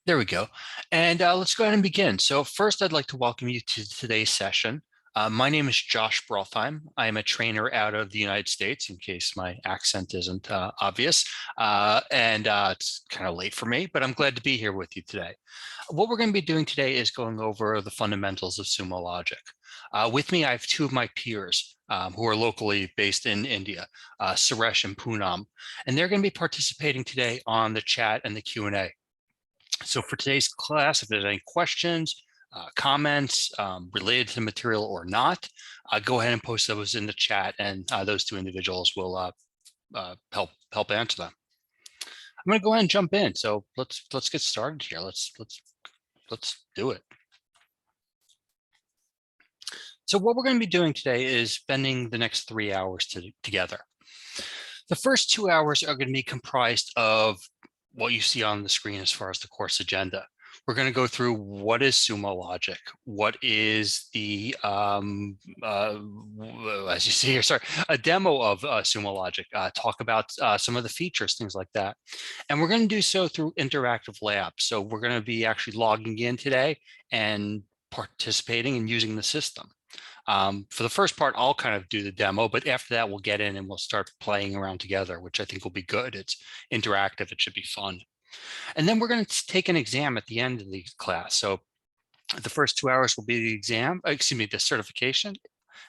There we go. And let's go ahead and begin. So first, I'd like to welcome you to today's session. My name is Josh Broltheim. I am a trainer out of the United States, in case my accent isn't obvious. It's kind of late for me, but I'm glad to be here with you today. What we're going to be doing today is going over the fundamentals of Sumo Logic. With me, I have two of my peers who are locally based in India, Suresh and Poonam, and they're going to be participating today on the chat and the Q&A. So for today's class, if there's any questions, comments related to the material or not, go ahead and post those in the chat, and those two individuals will help answer them. I'm going to go ahead and jump in. So let's get started here. Let's do it. So what we're going to be doing today is spending the next 3 hours together. The first 2 hours are going to be comprised of what you see on the screen as far as the course agenda. We're going to go through what is Sumo Logic, what is the, as you see here, sorry, a demo of Sumo Logic, talk about some of the features, things like that. And we're going to do so through interactive labs. So we're going to be actually logging in today and participating and using the system. For the first part, I'll kind of do the demo, but after that, we'll get in and we'll start playing around together, which I think will be good. It's interactive. It should be fun. And then we're going to take an exam at the end of the class. So the first 2 hours will be the exam, the certification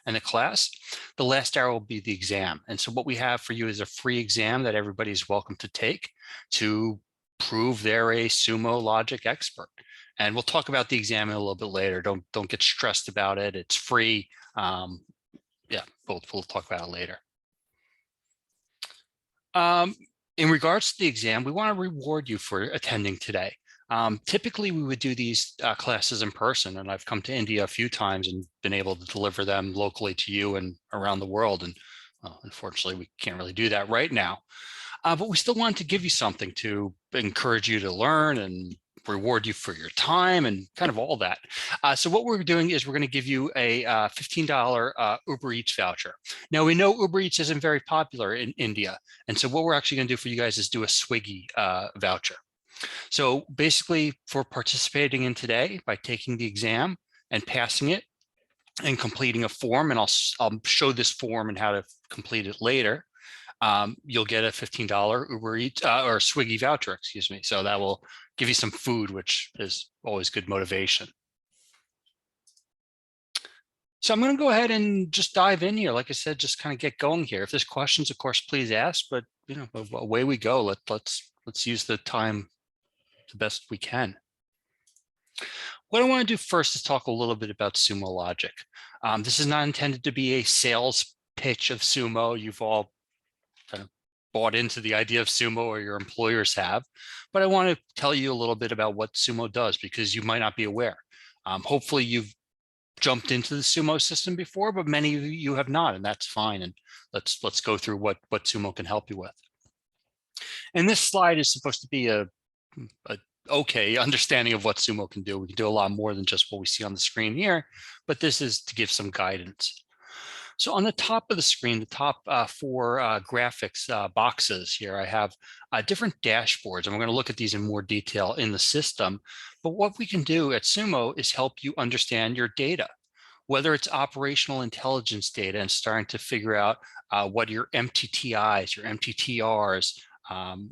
and the class. The last hour will be the exam. And so what we have for you is a free exam that everybody's welcome to take to prove they're a Sumo Logic expert. And we'll talk about the exam a little bit later. Don't get stressed about it. It's free. Yeah, we'll talk about it later. In regards to the exam, we want to reward you for attending today. Typically, we would do these classes in person, and I've come to India a few times and been able to deliver them locally to you and around the world. And unfortunately, we can't really do that right now. But we still want to give you something to encourage you to learn and reward you for your time and kind of all that. So what we're doing is we're going to give you a $15 Uber Eats voucher. Now, we know Uber Eats isn't very popular in India. And so what we're actually going to do for you guys is do a Swiggy voucher. So basically, for participating in today, by taking the exam and passing it and completing a form, and I'll show this form and how to complete it later, you'll get a $15 Uber Eats or Swiggy voucher, excuse me. So that will give you some food, which is always good motivation. So I'm going to go ahead and just dive in here. Like I said, just kind of get going here. If there's questions, of course, please ask. But away we go. Let's use the time the best we can. What I want to do first is talk a little bit about Sumo Logic. This is not intended to be a sales pitch of Sumo. You've all kind of bought into the idea of Sumo, or your employers have, but I want to tell you a little bit about what Sumo does, because you might not be aware. Hopefully you've jumped into the Sumo system before, but many of you have not, and that's fine. And let's go through what Sumo can help you with. And this slide is supposed to be a okay understanding of what Sumo can do. We can do a lot more than just what we see on the screen here, but this is to give some guidance. So on the top of the screen, the top four graphics boxes here, I have different dashboards, and we're going to look at these in more detail in the system. But what we can do at Sumo is help you understand your data, whether it's operational intelligence data and starting to figure out what your MTTIs, your MTTRs,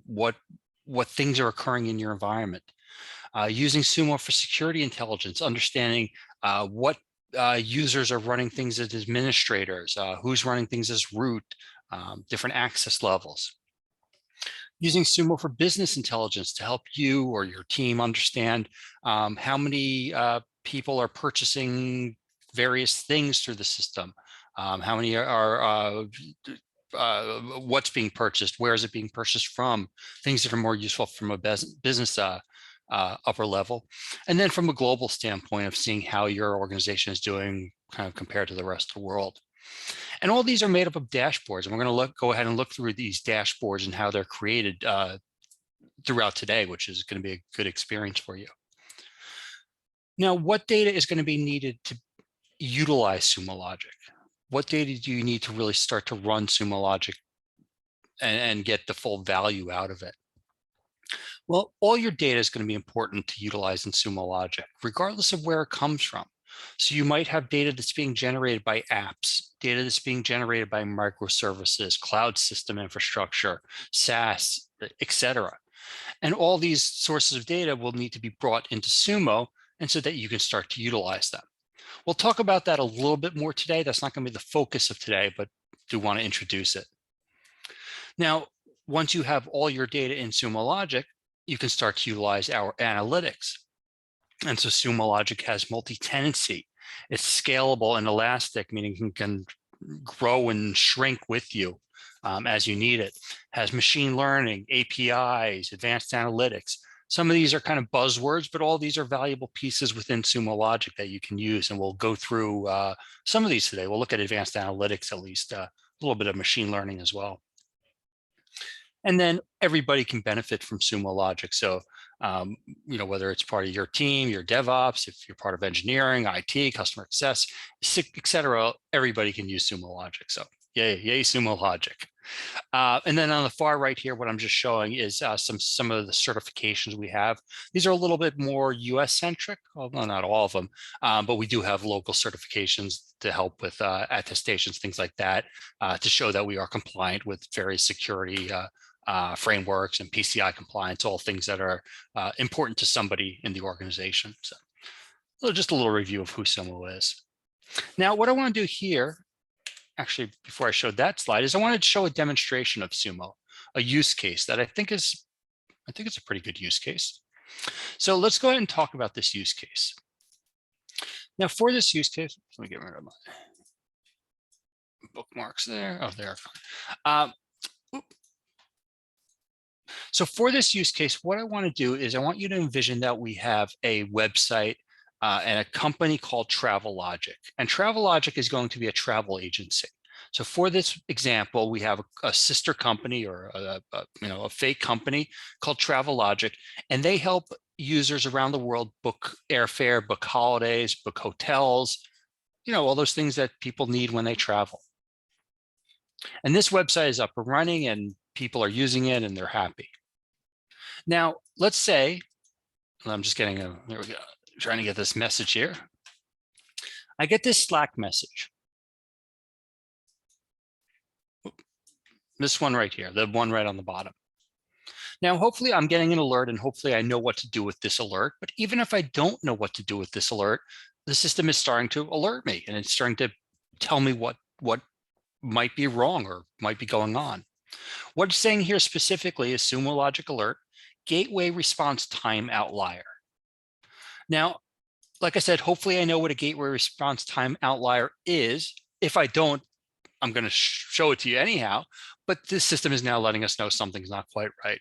what things are occurring in your environment. Using Sumo for security intelligence, understanding what users are running things as administrators, who's running things as root, different access levels. Using Sumo for business intelligence to help you or your team understand how many people are purchasing various things through the system, how many are what's being purchased, where is it being purchased from, things that are more useful from a business upper level. And then from a global standpoint of seeing how your organization is doing kind of compared to the rest of the world. And all these are made up of dashboards. And we're going to go ahead and look through these dashboards and how they're created throughout today, which is going to be a good experience for you. Now, what data is going to be needed to utilize Sumo Logic? What data do you need to really start to run Sumo Logic and get the full value out of it? Well, all your data is going to be important to utilize in Sumo Logic, regardless of where it comes from. So you might have data that's being generated by apps, data that's being generated by microservices, cloud system infrastructure, SaaS, etc. And all these sources of data will need to be brought into Sumo, and so that you can start to utilize them. We'll talk about that a little bit more today. That's not going to be the focus of today, but do want to introduce it. Now, once you have all your data in Sumo Logic, you can start to utilize our analytics. And so Sumo Logic has multi-tenancy. It's scalable and elastic, meaning it can grow and shrink with you as you need it. Has machine learning, APIs, advanced analytics. Some of these are kind of buzzwords, but all these are valuable pieces within Sumo Logic that you can use. And we'll go through some of these today. We'll look at advanced analytics, at least a little bit of machine learning as well. And then everybody can benefit from Sumo Logic. So, whether it's part of your team, your DevOps, if you're part of engineering, IT, customer success, et cetera, everybody can use Sumo Logic. So yay, Sumo Logic. And then on the far right here, what I'm just showing is some of the certifications we have. These are a little bit more US centric, although not all of them, but we do have local certifications to help with attestations, things like that, to show that we are compliant with various security frameworks and PCI compliance, all things that are important to somebody in the organization. So just a little review of who Sumo is. Now, what I want to do here, actually, before I showed that slide, is I wanted to show a demonstration of Sumo, a use case that I think it's a pretty good use case. So let's go ahead and talk about this use case. Now, for this use case, let me get rid of my bookmarks there. Oh, there. So for this use case, what I want to do is I want you to envision that we have a website and a company called Travel Logic. And Travel Logic is going to be a travel agency. So for this example, we have a sister company or a fake company called Travel Logic, and they help users around the world book airfare, book holidays, book hotels, all those things that people need when they travel. And this website is up and running and people are using it and they're happy. Now, let's say, I'm just getting there we go, trying to get this message here. I get this Slack message. This one right here, the one right on the bottom. Now, hopefully I'm getting an alert and hopefully I know what to do with this alert. But even if I don't know what to do with this alert, the system is starting to alert me and it's starting to tell me what might be wrong or might be going on. What it's saying here specifically is Sumo Logic alert, gateway response time outlier. Now, like I said, hopefully I know what a gateway response time outlier is. If I don't, I'm going to show it to you anyhow, but this system is now letting us know something's not quite right.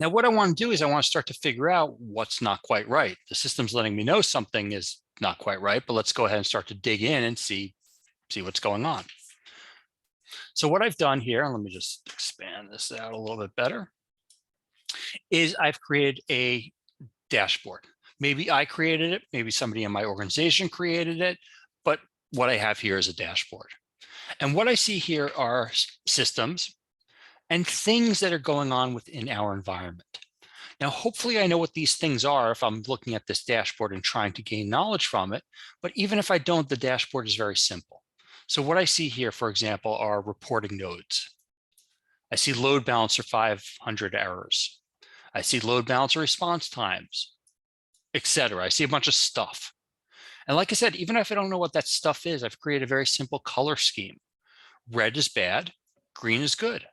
Now, what I want to do is I want to start to figure out what's not quite right. The system's letting me know something is not quite right, but let's go ahead and start to dig in and see what's going on. So what I've done here, and let me just expand this out a little bit better, is I've created a dashboard. Maybe I created it, maybe somebody in my organization created it, but what I have here is a dashboard. And what I see here are systems and things that are going on within our environment. Now, hopefully I know what these things are if I'm looking at this dashboard and trying to gain knowledge from it, but even if I don't, the dashboard is very simple. So what I see here, for example, are reporting nodes. I see load balancer 500 errors. I see load balancer response times, etc. I see a bunch of stuff. And like I said, even if I don't know what that stuff is, I've created a very simple color scheme. Red is bad, green is good.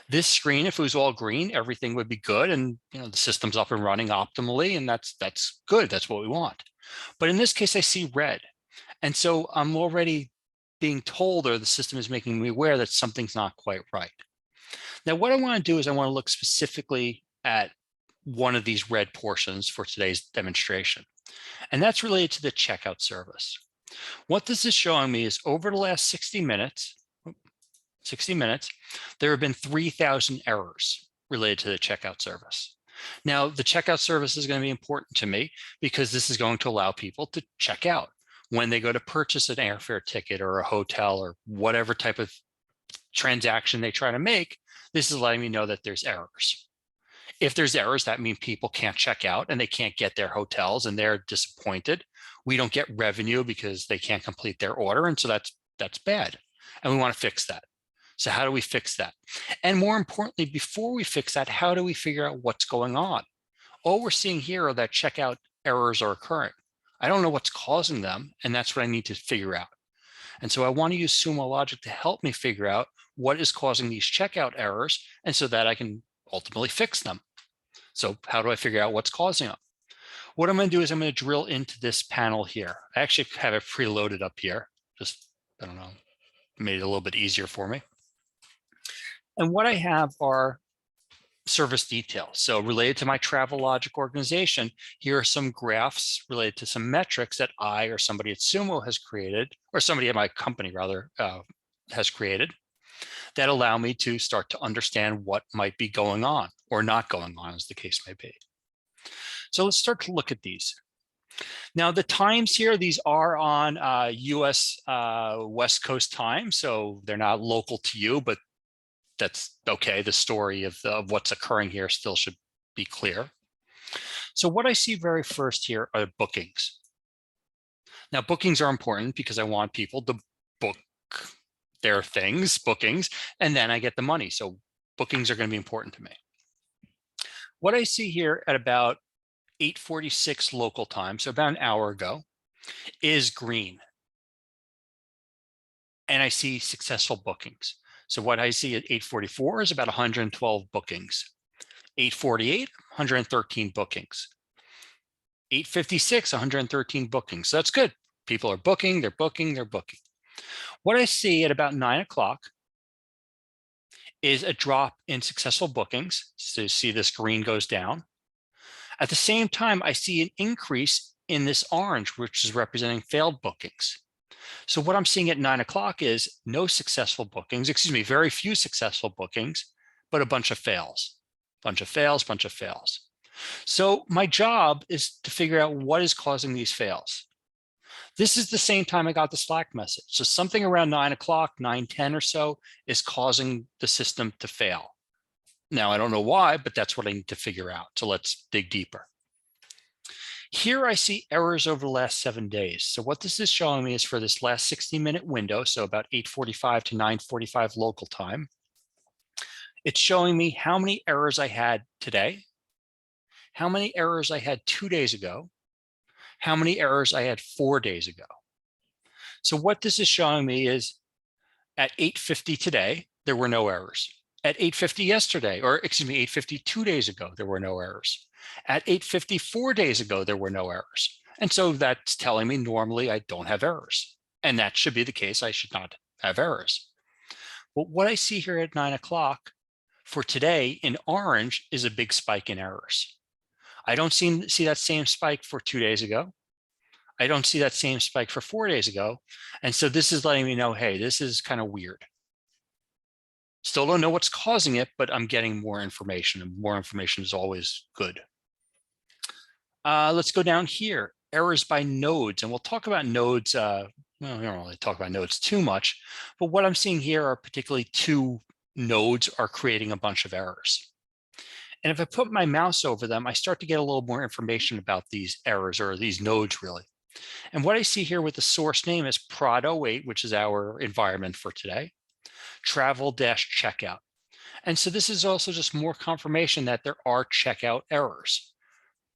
This screen, if it was all green, everything would be good. And the system's up and running optimally, and that's good. That's what we want. But in this case, I see red. And so I'm already being told, or the system is making me aware that something's not quite right. Now, what I want to do is I want to look specifically at one of these red portions for today's demonstration. And that's related to the checkout service. What this is showing me is over the last 60 minutes, there have been 3,000 errors related to the checkout service. Now, the checkout service is going to be important to me because this is going to allow people to check out when they go to purchase an airfare ticket or a hotel or whatever type of transaction they try to make. This is letting me know that there's errors. If there's errors, that means people can't check out and they can't get their hotels and they're disappointed. We don't get revenue because they can't complete their order. And so that's bad. And we want to fix that. So how do we fix that? And more importantly, before we fix that, how do we figure out what's going on? All we're seeing here are that checkout errors are occurring. I don't know what's causing them, and that's what I need to figure out. And so I want to use Sumo Logic to help me figure out what is causing these checkout errors, and so that I can ultimately fix them. So how do I figure out what's causing them? What I'm going to do is I'm going to drill into this panel here. I actually have it preloaded up here. Just, I don't know, made it a little bit easier for me. And what I have are service details. So related to my Travel Logic organization, here are some graphs related to some metrics that I or somebody at Sumo has created, or somebody at my company rather has created, that allow me to start to understand what might be going on or not going on, as the case may be. So let's start to look at these. Now, the times here, these are on US West Coast time, so they're not local to you, but that's okay. The story of what's occurring here still should be clear. So what I see very first here are bookings. Now, bookings are important because I want people to book their things, bookings, and then I get the money. So bookings are going to be important to me. What I see here at about 8:46 local time, so about an hour ago, is green. And I see successful bookings. So what I see at 8:44 is about 112 bookings. 8:48, 113 bookings. 8:56, 113 bookings. So that's good. People are booking, they're booking, they're booking. What I see at about 9 o'clock is a drop in successful bookings. So you see this green goes down. At the same time, I see an increase in this orange, which is representing failed bookings. So what I'm seeing at 9 o'clock is no successful bookings, excuse me, very few successful bookings, but a bunch of fails, bunch of fails, bunch of fails. So my job is to figure out what is causing these fails. This is the same time I got the Slack message. So something around 9 o'clock, 9:10 or so is causing the system to fail. Now, I don't know why, but that's what I need to figure out. So let's dig deeper. Here I see errors over the last 7 days. So what this is showing me is for this last 60-minute window, so about 8:45 to 9:45 local time, it's showing me how many errors I had today, how many errors I had 2 days ago, how many errors I had 4 days ago. So what this is showing me is at 8:50 today, there were no errors. At 8:50 yesterday, or excuse me, 8:50 2 days ago, there were no errors. At 8:50 4 days ago, there were no errors. And so that's telling me normally I don't have errors. And that should be the case. I should not have errors. But what I see here at 9 o'clock for today in orange is a big spike in errors. I don't see that same spike for 2 days ago. I don't see that same spike for 4 days ago. And so this is letting me know, hey, this is kind of weird. Still don't know what's causing it, but I'm getting more information, and more information is always good. Let's go down here, errors by nodes, and we'll talk about nodes. Well, we don't really talk about nodes too much, but what I'm seeing here are particularly 2 nodes are creating a bunch of errors. And if I put my mouse over them, I start to get a little more information about these errors, or these nodes really. And what I see here with the source name is prod08, which is our environment for today, travel-checkout. And so this is also just more confirmation that there are checkout errors.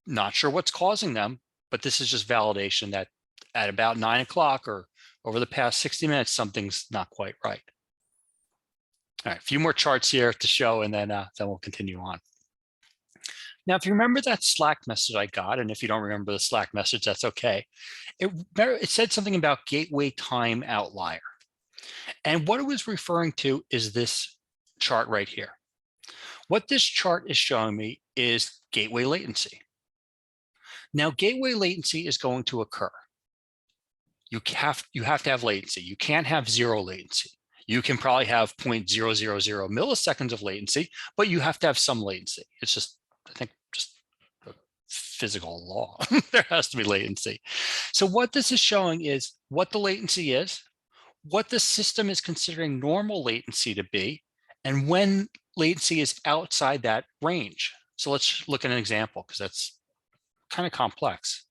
Not sure what's causing them, but this is just validation that at about 9 o'clock or over the past 60 minutes, something's not quite right. All right, a few more charts here to show, and then we'll continue on. Now, if you remember that Slack message I got, and if you don't remember the Slack message, that's okay. It said something about gateway time outlier. And what it was referring to is this chart right here. What this chart is showing me is gateway latency. Now, gateway latency is going to occur. You have to have latency. You can't have zero latency. You can probably have 0.000 milliseconds of latency, but you have to have some latency. It's just, I think, just a physical law. There has to be latency. So what this is showing is what the latency is, what the system is considering normal latency to be, and when latency is outside that range. So let's look at an example because that's kind of complex.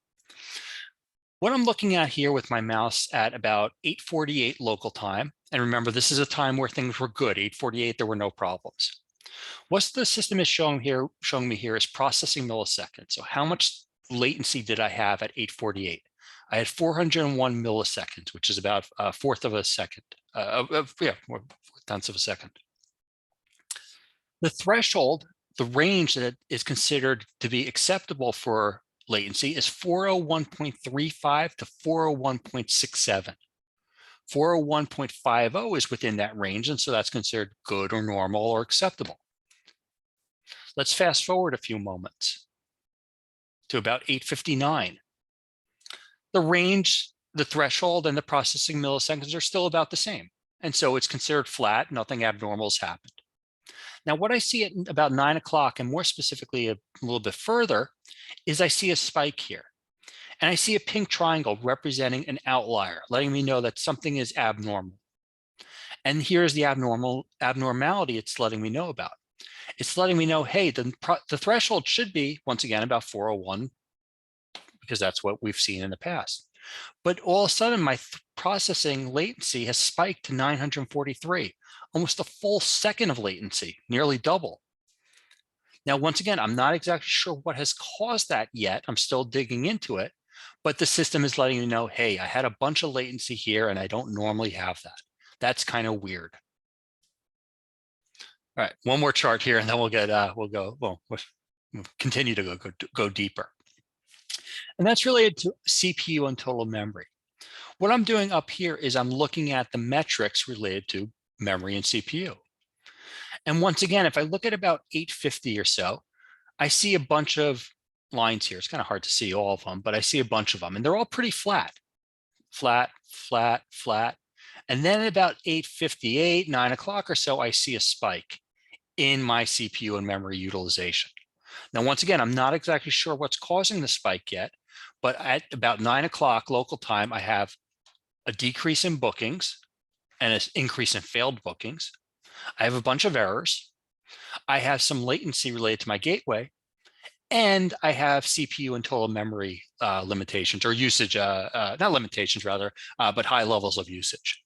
What I'm looking at here with my mouse at about 8:48 local time, and remember, this is a time where things were good, 8:48, there were no problems. What the system is showing me here is processing milliseconds. So how much latency did I have at 8:48? I had 401 milliseconds, which is about a fourth of a second. Yeah, 4/10 of a second. The threshold, the range that is considered to be acceptable for latency is 401.35 to 401.67. 401.50 is within that range, and so that's considered good or normal or acceptable. Let's fast forward a few moments to about 8:59. The range, the threshold, and the processing milliseconds are still about the same. And so it's considered flat, nothing abnormal has happened. Now, what I see at about 9 o'clock, and more specifically a little bit further, is I see a spike here. And I see a pink triangle representing an outlier, letting me know that something is abnormal. And here's the abnormality it's letting me know about. It's letting me know, hey, the threshold should be, once again, about 401, because that's what we've seen in the past. But all of a sudden, my processing latency has spiked to 943, almost a full second of latency, nearly double. Now, once again, I'm not exactly sure what has caused that yet. I'm still digging into it, but the system is letting me know, hey, I had a bunch of latency here and I don't normally have that. That's kind of weird. All right, one more chart here, and then we'll continue to go deeper. And that's related to CPU and total memory. What I'm doing up here is I'm looking at the metrics related to memory and CPU. And once again, if I look at about 850 or so, I see a bunch of lines here. It's kind of hard to see all of them, but I see a bunch of them, and they're all pretty flat, flat, flat, flat. And then at about 8:58, 9 o'clock or so, I see a spike in my CPU and memory utilization. Now, once again, I'm not exactly sure what's causing the spike yet, but at about 9 o'clock local time, I have a decrease in bookings and an increase in failed bookings. I have a bunch of errors. I have some latency related to my gateway, and I have CPU and total memory limitations or usage, not limitations rather, but high levels of usage.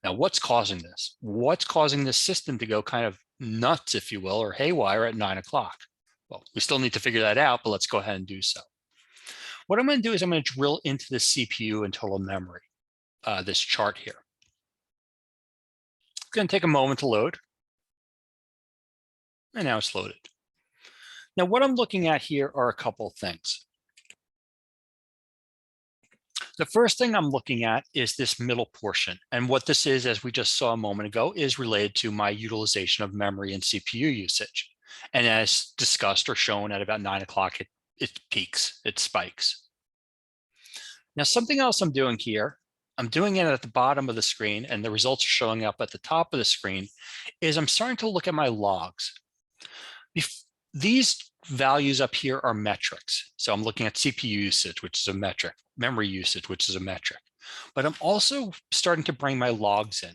Now, what's causing this? What's causing this system to go kind of nuts, if you will, or haywire at 9 o'clock? Well, we still need to figure that out, but let's go ahead and do so. What I'm going to do is I'm going to drill into the CPU and total memory, this chart here. It's going to take a moment to load. And now it's loaded. Now, what I'm looking at here are a couple of things. The first thing I'm looking at is this middle portion. And what this is, as we just saw a moment ago, is related to my utilization of memory and CPU usage. And as discussed or shown at about 9 o'clock, it peaks, it spikes. Now, something else I'm doing here, I'm doing it at the bottom of the screen, and the results are showing up at the top of the screen, is I'm starting to look at my logs. These values up here are metrics. So I'm looking at CPU usage, which is a metric, memory usage, which is a metric. But I'm also starting to bring my logs in.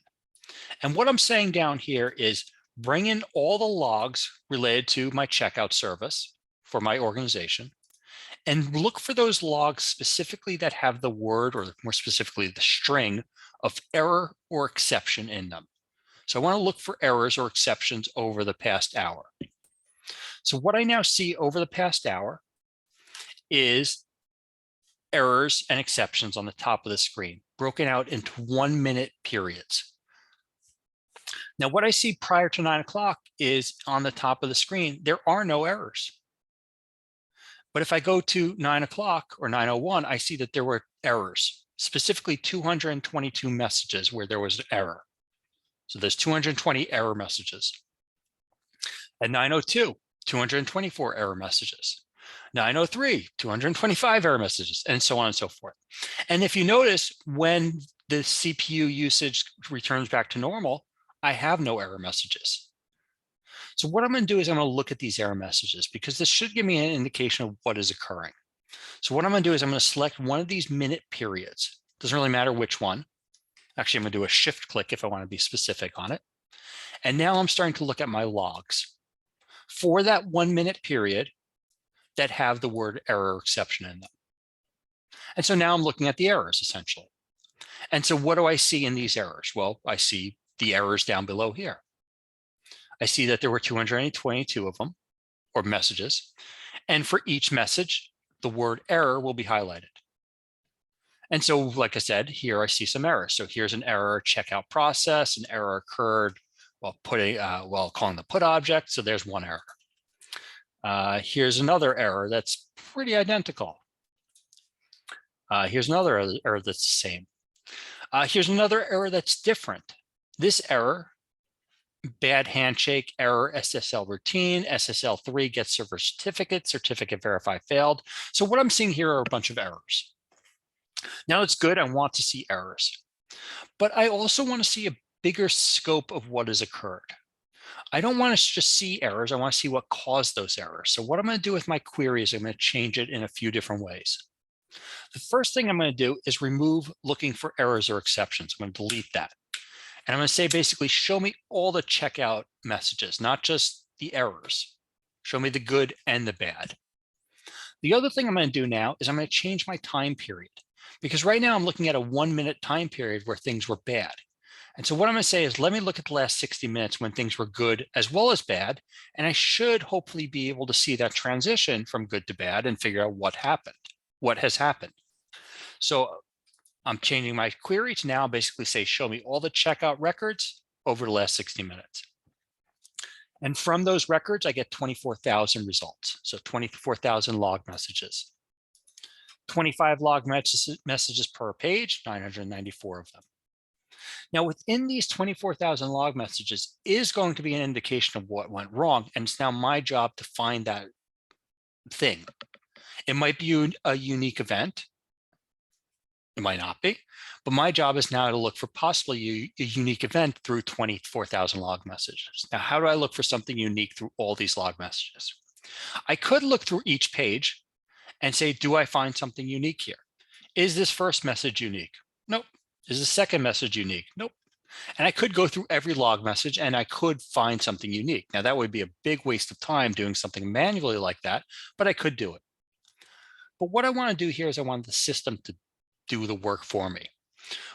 And what I'm saying down here is bring in all the logs related to my checkout service for my organization, and look for those logs specifically that have the word, or more specifically, the string of error or exception in them. So I want to look for errors or exceptions over the past hour. So what I now see over the past hour is errors and exceptions on the top of the screen, broken out into 1-minute periods. Now, what I see prior to 9 o'clock is on the top of the screen, there are no errors. But if I go to 9 o'clock or 9:01, I see that there were errors, specifically 222 messages where there was an error. So there's 220 error messages. At 9:02, 224 error messages. 9:03, 225 error messages, and so on and so forth. And if you notice, when the CPU usage returns back to normal, I have no error messages. So what I'm going to do is I'm going to look at these error messages, because this should give me an indication of what is occurring. So what I'm going to do is I'm going to select one of these minute periods. Doesn't really matter which one. Actually, I'm going to do a shift click if I want to be specific on it. And now I'm starting to look at my logs. for that 1 minute period that have the word error exception in them. And so now I'm looking at the errors essentially. And so what do I see in these errors? Well, I see the errors down below here. I see that there were 222 of them, or messages. And for each message, the word error will be highlighted. And so, like I said, here I see some errors. So here's an error checkout process. An error occurred while calling the put object. So there's one error. Here's another error that's pretty identical. Here's another error that's the same. Here's another error that's different. This error, bad handshake, error, SSL routine, SSL3 get server certificate, certificate verify failed. So what I'm seeing here are a bunch of errors. Now it's good, I want to see errors, but I also want to see a bigger scope of what has occurred. I don't want to just see errors, I want to see what caused those errors. So what I'm going to do with my query is I'm going to change it in a few different ways. The first thing I'm going to do is remove looking for errors or exceptions. I'm going to delete that. And I'm going to say basically, show me all the checkout messages, not just the errors. Show me the good and the bad. The other thing I'm going to do now is I'm going to change my time period, because right now I'm looking at a 1 minute time period where things were bad. And so what I'm going to say is, let me look at the last 60 minutes when things were good as well as bad. And I should hopefully be able to see that transition from good to bad and figure out what happened, what has happened. So I'm changing my query to now basically say, show me all the checkout records over the last 60 minutes. And from those records, I get 24,000 results. So 24,000 log messages. 25 log messages per page, 994 of them. Now, within these 24,000 log messages is going to be an indication of what went wrong. And it's now my job to find that thing. It might be a unique event. It might not be, but my job is now to look for possibly a unique event through 24,000 log messages. Now, how do I look for something unique through all these log messages? I could look through each page and say, do I find something unique here? Is this first message unique? Nope. Is the second message unique? Nope. And I could go through every log message and I could find something unique. Now, that would be a big waste of time doing something manually like that, but I could do it. But what I want to do here is I want the system to do the work for me.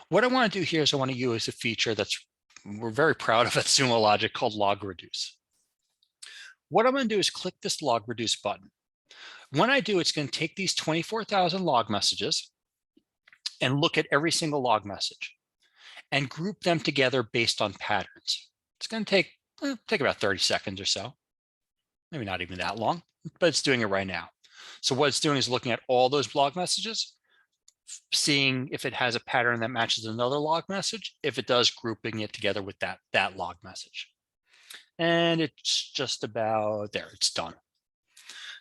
What I want to do here is I want to use a feature we're very proud of at Sumo Logic called log reduce. What I'm going to do is click this log reduce button. When I do, it's going to take these 24,000 log messages and look at every single log message and group them together based on patterns. It's going to take about 30 seconds or so, maybe not even that long, but it's doing it right now. So what it's doing is looking at all those log messages, seeing if it has a pattern that matches another log message. If it does, grouping it together with that log message. And it's just about there, it's done.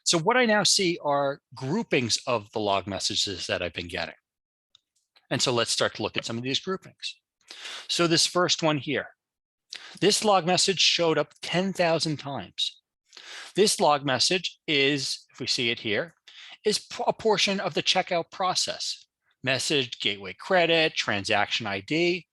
So what I now see are groupings of the log messages that I've been getting. And so let's start to look at some of these groupings. So this first one here, this log message showed up 10,000 times. This log message is, if we see it here, is a portion of the checkout process. Message, gateway credit, transaction ID,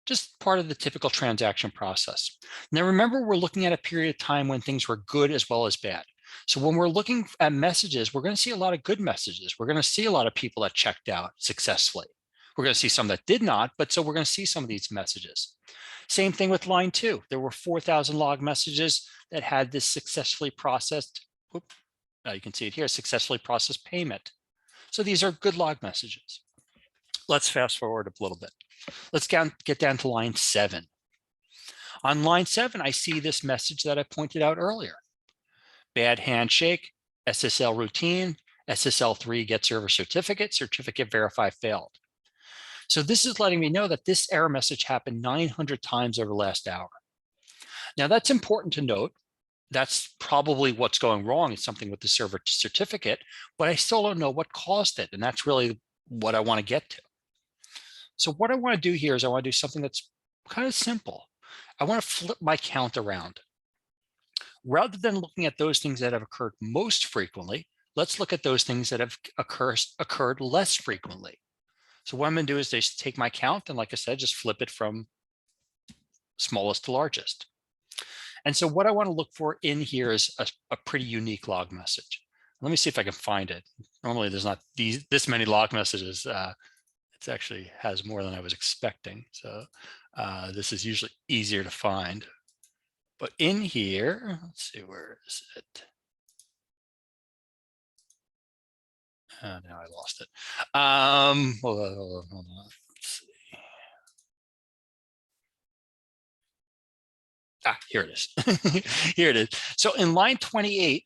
just part of the typical transaction process. Now remember, we're looking at a period of time when things were good as well as bad. So when we're looking at messages, we're going to see a lot of good messages. We're going to see a lot of people that checked out successfully. We're going to see some that did not, but so we're going to see some of these messages. Same thing with line 2. There were 4,000 log messages that had this successfully processed, you can see it here, successfully processed payment. So these are good log messages. Let's fast forward a little bit. Let's get down to line 7. On line 7, I see this message that I pointed out earlier. Bad handshake, SSL routine, SSL3 get server certificate, certificate verify failed. So this is letting me know that this error message happened 900 times over the last hour. Now that's important to note. That's probably what's going wrong. It's something with the server certificate, but I still don't know what caused it. And that's really what I want to get to. So what I want to do here is I want to do something that's kind of simple. I want to flip my count around. Rather than looking at those things that have occurred most frequently, let's look at those things that have occurred less frequently. So what I'm going to do is just take my count and, like I said, just flip it from smallest to largest. And so what I want to look for in here is a pretty unique log message. Let me see if I can find it. Normally there's not this many log messages. It actually has more than I was expecting. So this is usually easier to find. But in here, let's see, where is it? Now I lost it. Hold on. Let's see. Here it is. Here it is. So in line 28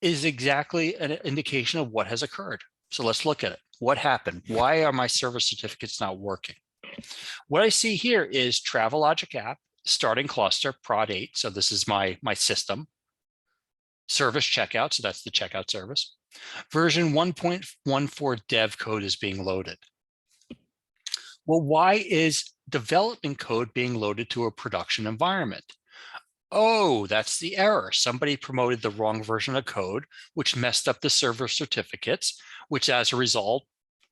is exactly an indication of what has occurred. So let's look at it. What happened? Why are my server certificates not working? What I see here is Travelogic app, starting cluster, prod 8. So this is my system. Service checkout, so that's the checkout service. Version 1.14 dev code is being loaded. Well, why is development code being loaded to a production environment? Oh, that's the error. Somebody promoted the wrong version of code, which messed up the server certificates, which as a result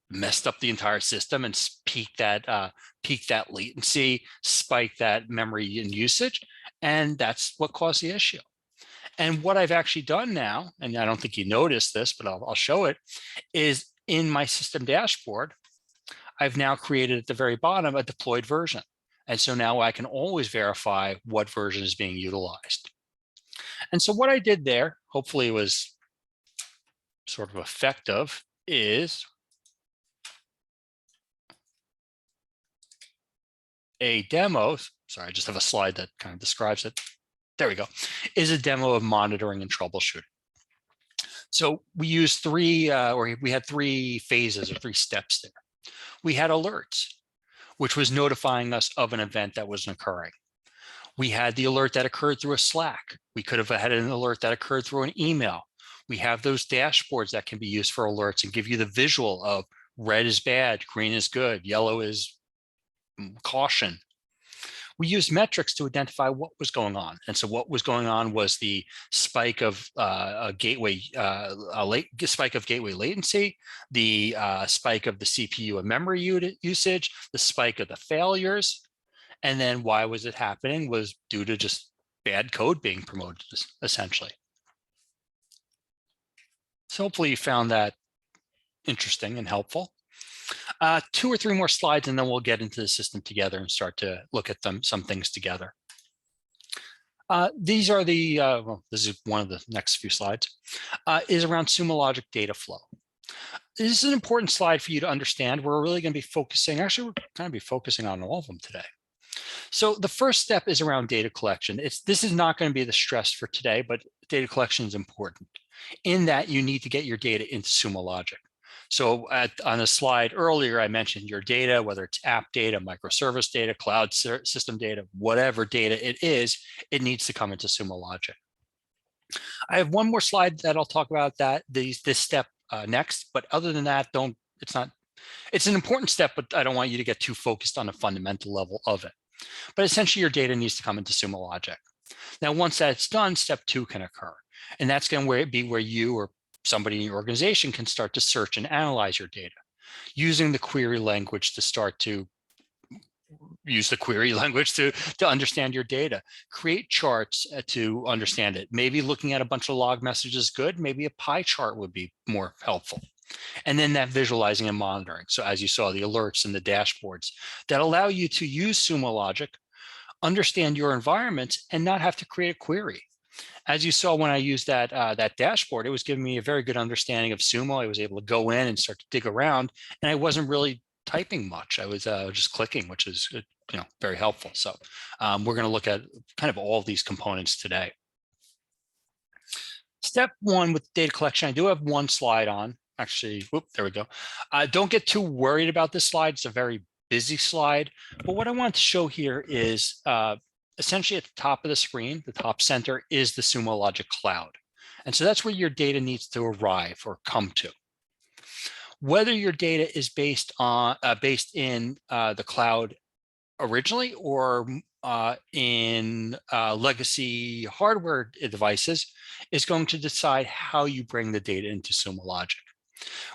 messed up the entire system and peaked that latency, spiked that memory and usage, and that's what caused the issue. And what I've actually done now, and I don't think you noticed this, but I'll show it, is in my system dashboard, I've now created at the very bottom a deployed version. And so now I can always verify what version is being utilized. And so what I did there, hopefully it was sort of effective, is a demo. Sorry, I just have a slide that kind of describes it. There we go, is a demo of monitoring and troubleshooting. So we used we had 3 phases or 3 steps there. We had alerts, which was notifying us of an event that was occurring. We had the alert that occurred through a Slack. We could have had an alert that occurred through an email. We have those dashboards that can be used for alerts and give you the visual of red is bad, green is good, yellow is caution. We used metrics to identify what was going on. And so what was going on was the spike of gateway latency, the spike of the CPU and memory usage, the spike of the failures. And then why was it happening was due to just bad code being promoted, essentially. So hopefully you found that interesting and helpful. 2 or 3 more slides, and then we'll get into the system together and start to look at some things together. These are the, well, this is one of the next few slides, is around Sumo Logic data flow. This is an important slide for you to understand. We're really going to be focusing, actually, we're going to be focusing on all of them today. So the first step is around data collection. This is not going to be the stress for today, but data collection is important in that you need to get your data into Sumo Logic. So on a slide earlier, I mentioned your data, whether it's app data, microservice data, cloud system data, whatever data it is, it needs to come into Sumo Logic. I have one more slide that I'll talk about this step next, but other than that, it's an important step, but I don't want you to get too focused on the fundamental level of it. But essentially your data needs to come into Sumo Logic. Now, once that's done, step 2 can occur. And that's going to be where you or somebody in your organization can start to search and analyze your data using the query language to start to use the query language to understand your data, create charts to understand it. Maybe looking at a bunch of log messages is good. Maybe a pie chart would be more helpful. And then that visualizing and monitoring. So as you saw, the alerts and the dashboards that allow you to use Sumo Logic, understand your environment, and not have to create a query. As you saw when I used that dashboard, it was giving me a very good understanding of Sumo. I was able to go in and start to dig around, and I wasn't really typing much. I was just clicking, which is very helpful. So we're going to look at kind of all of these components today. Step 1 with data collection, I do have one slide on. Actually, whoop, there we go. Don't get too worried about this slide. It's a very busy slide. But what I want to show here is essentially at the top of the screen, the top center is the Sumo Logic Cloud. And so that's where your data needs to arrive or come to. Whether your data is based in the cloud originally or in legacy hardware devices is going to decide how you bring the data into Sumo Logic.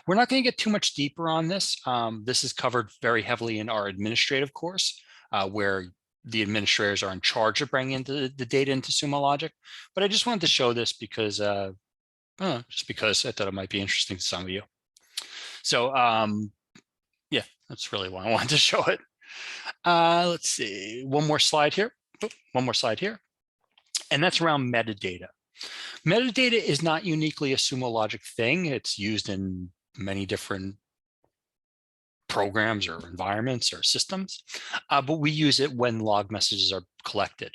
We're not going to get too much deeper on this. This is covered very heavily in our administrative course, where the administrators are in charge of bringing the data into Sumo Logic. But I just wanted to show this because just because I thought it might be interesting to some of you. So yeah, that's really why I wanted to show it. Let's see, one more slide here. One more slide here. And that's around metadata. Metadata is not uniquely a Sumo Logic thing. It's used in many different programs or environments or systems, but we use it when log messages are collected.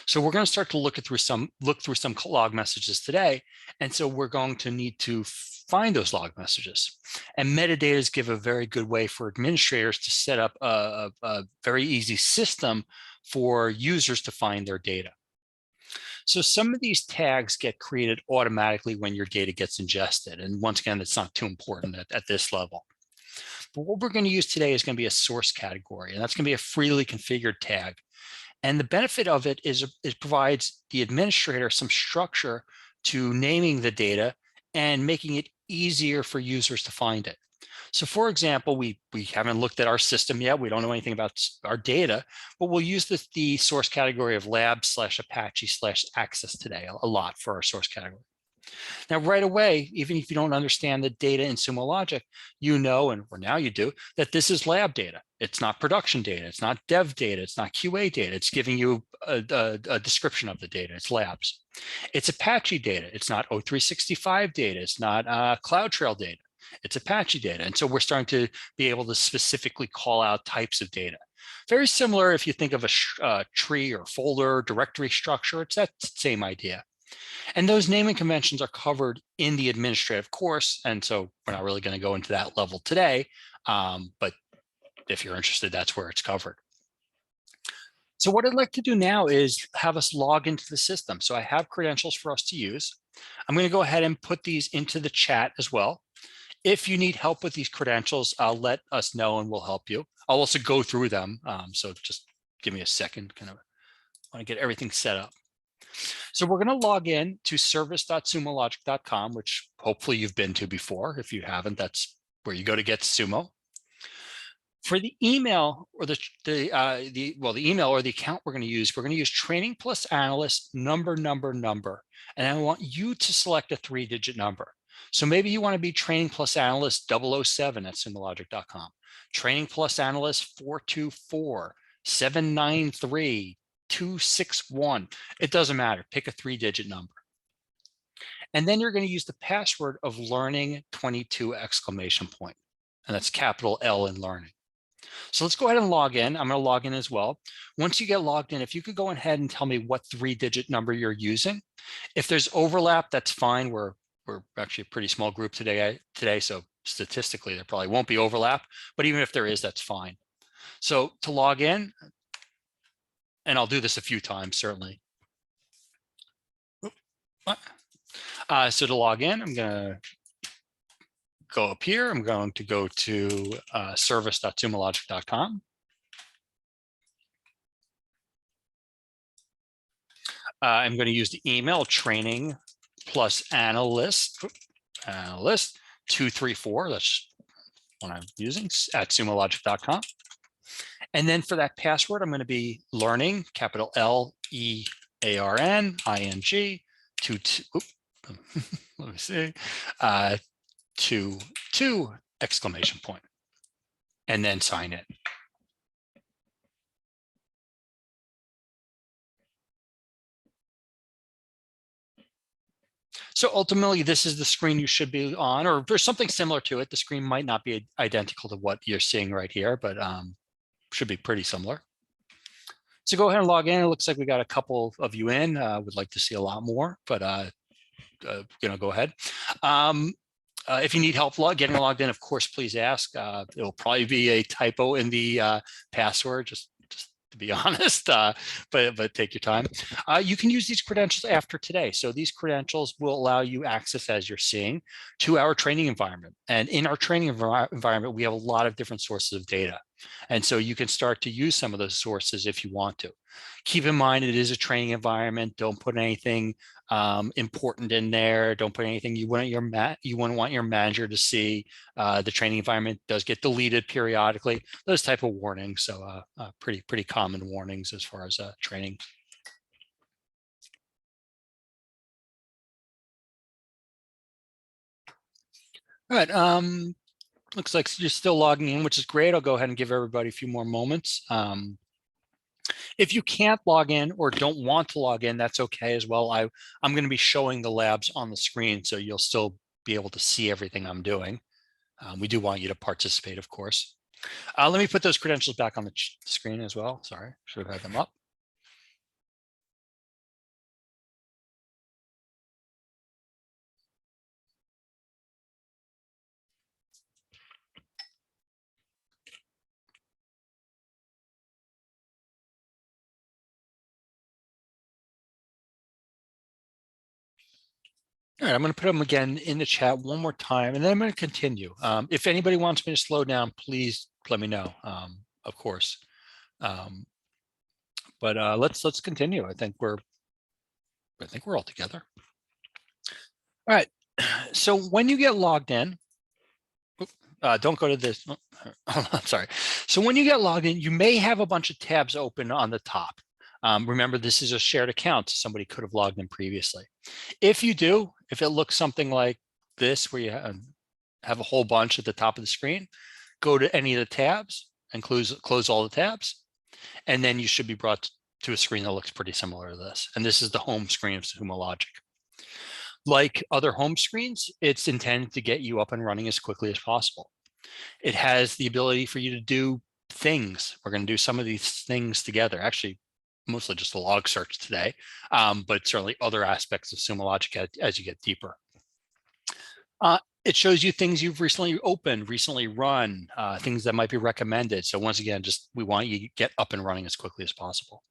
So we're going to start to look through some log messages today. And so we're going to need to find those log messages. And metadata give a very good way for administrators to set up a very easy system for users to find their data. So some of these tags get created automatically when your data gets ingested. And once again, it's not too important at this level. But what we're going to use today is going to be a source category, and that's going to be a freely configured tag. And the benefit of it is it provides the administrator some structure to naming the data and making it easier for users to find it. So for example, we haven't looked at our system yet. We don't know anything about our data, but we'll use the source category of lab/Apache/access today a lot for our source category. Now, right away, even if you don't understand the data in Sumo Logic, you know, or now you do, that this is lab data. It's not production data. It's not dev data. It's not QA data. It's giving you a description of the data. It's labs. It's Apache data. It's not O365 data. It's not CloudTrail data. It's Apache data. And so we're starting to be able to specifically call out types of data. Very similar if you think of a tree or folder directory structure. It's that same idea. And those naming conventions are covered in the administrative course. And so we're not really going to go into that level today. But if you're interested, that's where it's covered. So what I'd like to do now is have us log into the system. So I have credentials for us to use. I'm going to go ahead and put these into the chat as well. If you need help with these credentials, let us know and we'll help you. I'll also go through them. So just give me a second. I want to get everything set up. So we're going to log in to service.sumologic.com, which hopefully you've been to before. If you haven't, that's where you go to get Sumo. For the email or the email or the account we're going to use training plus analyst number. And I want you to select a 3-digit number. So maybe you want to be training plus analyst 007 at sumologic.com, training plus analyst 424 793 261. It doesn't matter. Pick a 3-digit number. And then you're going to use the password of learning 22 exclamation point. And that's capital L in learning. So let's go ahead and log in. I'm going to log in as well. Once you get logged in, if you could go ahead and tell me what 3-digit number you're using. If there's overlap, that's fine. We're actually a pretty small group today, so statistically there probably won't be overlap, but even if there is, that's fine. So to log in, and I'll do this a few times, certainly. So to log in, I'm going to go up here. I'm going to go to service.sumologic.com. I'm going to use the email training plus analyst 234. That's what I'm using at sumologic.com. And then for that password, I'm going to be learning, capital LEARNING, 22 exclamation point, and then sign in. So ultimately, this is the screen you should be on, or there's something similar to it. The screen might not be identical to what you're seeing right here, but should be pretty similar. So go ahead and log in. It looks like we got a couple of you in. Would like to see a lot more, but go ahead. If you need help getting logged in, of course, please ask. It'll probably be a typo in the password, just to be honest, but take your time. You can use these credentials after today. So these credentials will allow you access, as you're seeing, to our training environment. And in our training environment, we have a lot of different sources of data. And so you can start to use some of those sources if you want to. Keep in mind, it is a training environment. Don't put anything important in there. Don't put anything you wouldn't want your manager to see. The training environment does get deleted periodically. Those type of warnings. So pretty common warnings as far as training. All right. Looks like you're still logging in, which is great. I'll go ahead and give everybody a few more moments. If you can't log in or don't want to log in, that's okay as well. I'm going to be showing the labs on the screen, so you'll still be able to see everything I'm doing. We do want you to participate, of course. Let me put those credentials back on the screen as well. Sorry, should have had them up. All right, I'm going to put them again in the chat one more time, and then I'm going to continue. If anybody wants me to slow down, please let me know, of course. But let's continue. I think we're all together. All right. So when you get logged in, don't go to this. I'm sorry. So when you get logged in, you may have a bunch of tabs open on the top. Remember, this is a shared account. Somebody could have logged in previously. If you do, if it looks something like this, where you have a whole bunch at the top of the screen, go to any of the tabs and close all the tabs. And then you should be brought to a screen that looks pretty similar to this. And this is the home screen of Sumo Logic. Like other home screens, it's intended to get you up and running as quickly as possible. It has the ability for you to do things. We're going to do some of these things together. Actually, mostly just the log search today, but certainly other aspects of Sumo Logic as you get deeper. It shows you things you've recently opened, recently run, things that might be recommended. So once again, we want you to get up and running as quickly as possible.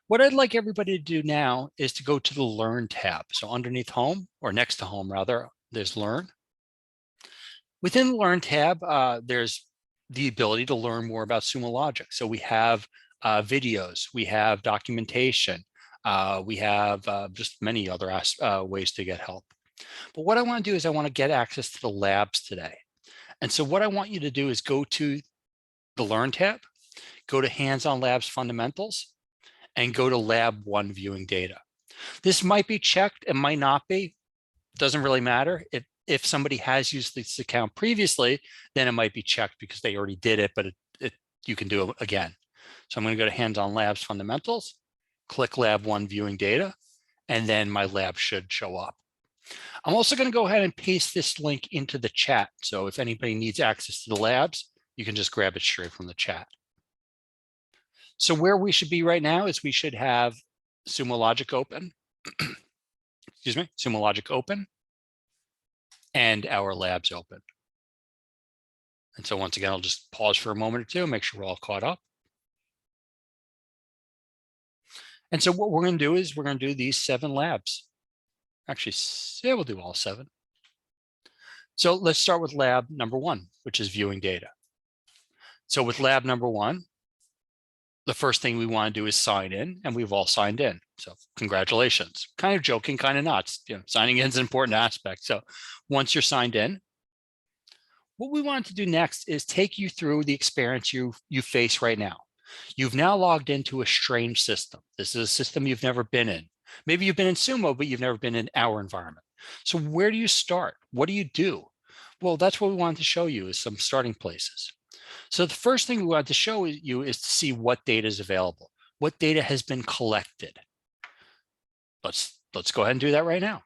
What I'd like everybody to do now is to go to the Learn tab. So underneath Home, or next to Home rather, there's Learn. Within the Learn tab, there's the ability to learn more about Sumo Logic. So we have videos, we have documentation, we have just many other ways to get help. But what I want to do is I want to get access to the labs today. And so what I want you to do is go to the Learn tab, go to Hands-on Labs Fundamentals, and go to Lab 1 Viewing Data. This might be checked, it might not be, doesn't really matter. If somebody has used this account previously, then it might be checked because they already did it, but you can do it again. So I'm going to go to Hands-on Labs Fundamentals, click Lab 1 Viewing Data, and then my lab should show up. I'm also going to go ahead and paste this link into the chat. So if anybody needs access to the labs, you can just grab it straight from the chat. So where we should be right now is we should have Sumo Logic open, excuse me, Sumo Logic open, and our labs open. And so once again, I'll just pause for a moment or two, make sure we're all caught up. And so what we're going to do is we're going to do these 7 labs. Actually, yeah, we'll do all 7. So let's start with lab number 1, which is viewing data. So with lab number 1, the first thing we want to do is sign in, and we've all signed in. So congratulations. Kind of joking, kind of not. Signing in is an important aspect. So once you're signed in, what we want to do next is take you through the experience you face right now. You've now logged into a strange system. This is a system you've never been in. Maybe you've been in Sumo, but you've never been in our environment. So where do you start? What do you do? Well, that's what we wanted to show you, is some starting places. So the first thing we want to show you is to see what data is available. What data has been collected? Let's go ahead and do that right now.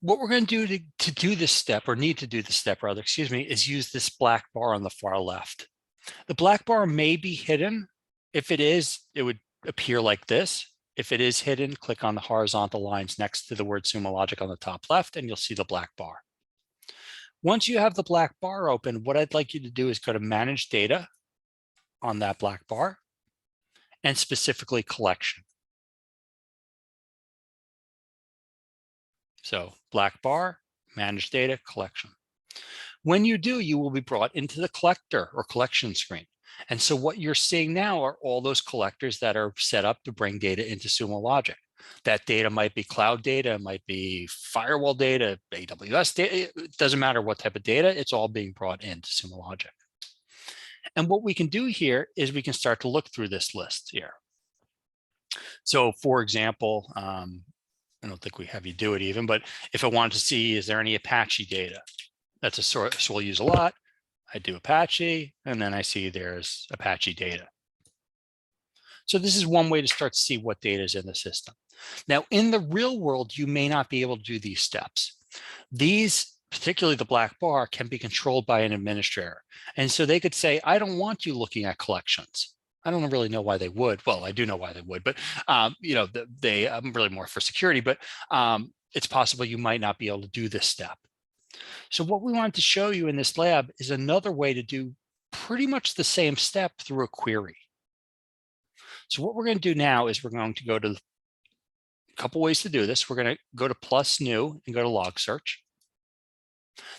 What we're going to do to do this step, or need to do this step rather, excuse me, is use this black bar on the far left. The black bar may be hidden. If it is, it would appear like this. If it is hidden, click on the horizontal lines next to the word Sumo Logic on the top left, and you'll see the black bar. Once you have the black bar open, what I'd like you to do is go to Manage Data on that black bar, and specifically Collection. So black bar, Manage Data, Collection. When you do, you will be brought into the collector or collection screen. And so what you're seeing now are all those collectors that are set up to bring data into Sumo Logic. That data might be cloud data, might be firewall data, AWS data. It doesn't matter what type of data, it's all being brought into Sumo Logic. And what we can do here is we can start to look through this list here. So for example, I don't think we have you do it even, but if I wanted to see, is there any Apache data? That's a source we'll use a lot. I do Apache, and then I see there's Apache data. So this is one way to start to see what data is in the system. Now, in the real world, you may not be able to do these steps. These, particularly the black bar, can be controlled by an administrator. And so they could say, I don't want you looking at collections. I don't really know why they would. Well, I do know why they would, but you know, I'm really more for security, but it's possible you might not be able to do this step. So what we wanted to show you in this lab is another way to do pretty much the same step through a query. So what we're going to do now is we're going to go to a couple ways to do this. We're going to go to plus new and go to log search.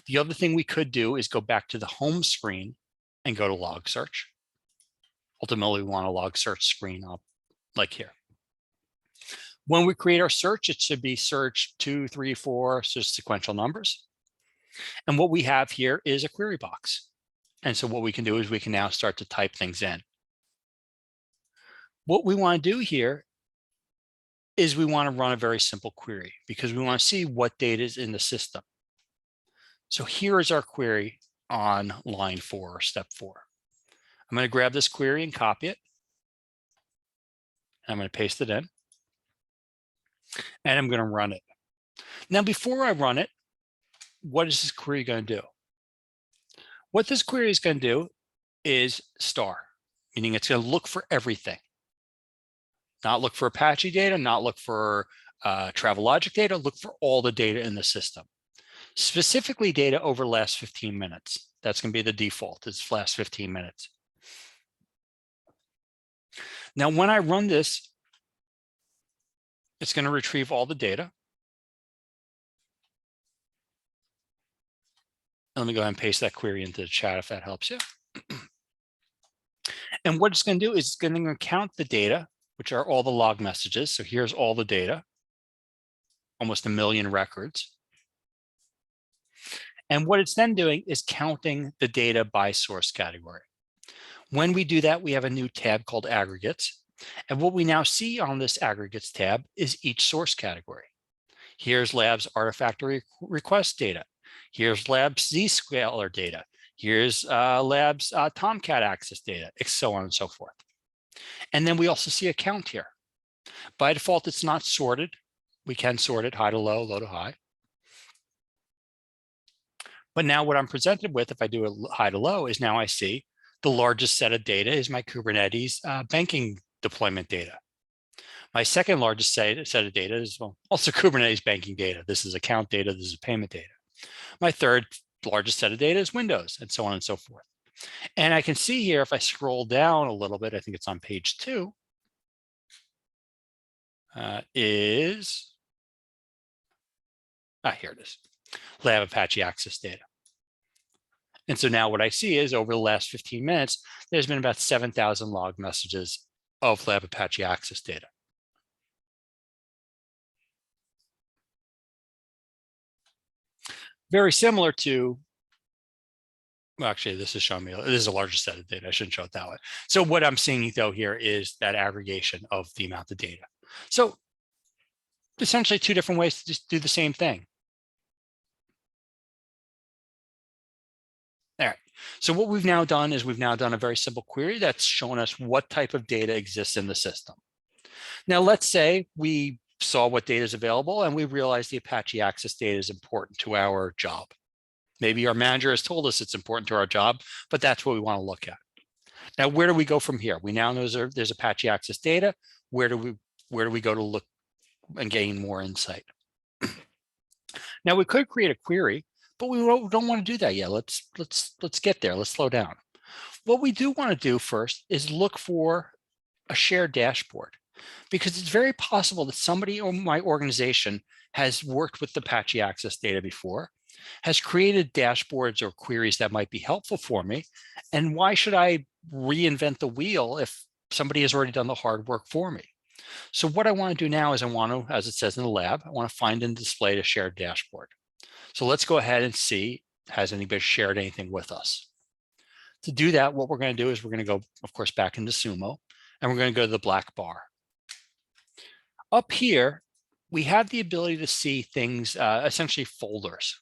The other thing we could do is go back to the home screen and go to log search. Ultimately, we want a log search screen up like here. When we create our search, it should be search 2, 3, 4, so sequential numbers. And what we have here is a query box. And so what we can do is we can now start to type things in. What we want to do here is we want to run a very simple query because we want to see what data is in the system. So here is our query on line 4 or step 4. I'm going to grab this query and copy it. I'm going to paste it in. And I'm going to run it. Now, before I run it, what is this query going to do? What this query is going to do is star, meaning it's going to look for everything. Not look for Apache data, not look for Travelogic data, look for all the data in the system. Specifically data over the last 15 minutes. That's going to be the default, it's last 15 minutes. Now, when I run this, it's going to retrieve all the data. Let me go ahead and paste that query into the chat if that helps you. And what it's going to do is it's going to count the data, which are all the log messages. So here's all the data, almost 1 million records. And what it's then doing is counting the data by source category. When we do that, we have a new tab called aggregates. And what we now see on this aggregates tab is each source category. Here's labs artifact request data. Here's labs Zscaler data. Here's labs Tomcat access data, so on and so forth. And then we also see a count here. By default, it's not sorted. We can sort it high to low to high. But now what I'm presented with, if I do a high to low, is now I see the largest set of data is my Kubernetes banking deployment data. My second largest set of data is also Kubernetes banking data. This is account data, this is payment data. My third largest set of data is Windows, and so on and so forth. And I can see here, if I scroll down a little bit, I think it's on page 2, here it is, Lab Apache access data. And so now what I see is over the last 15 minutes, there's been about 7,000 log messages of Lab Apache access data. Very similar to, well, actually, this is showing me, this is a larger set of data. I shouldn't show it that way. So what I'm seeing though here is that aggregation of the amount of data. So essentially 2 different ways to just do the same thing. All right. So what we've now done is we've now done a very simple query that's shown us what type of data exists in the system. Now, let's say we saw what data is available and we realized the Apache access data is important to our job. Maybe our manager has told us it's important to our job, but that's what we want to look at. Now, where do we go from here? We now know there's Apache access data. Where do we go to look and gain more insight? Now, we could create a query, but we don't want to do that yet. Let's get there. Let's slow down. What we do want to do first is look for a shared dashboard, because it's very possible that somebody in my organization has worked with Apache access data before, has created dashboards or queries that might be helpful for me. And why should I reinvent the wheel if somebody has already done the hard work for me? So what I want to do now is I want to, as it says in the lab, I want to find and display a shared dashboard. So let's go ahead and see, has anybody shared anything with us? To do that, what we're going to do is we're going to go, of course, back into Sumo, and we're going to go to the black bar. Up here, we have the ability to see things, essentially folders,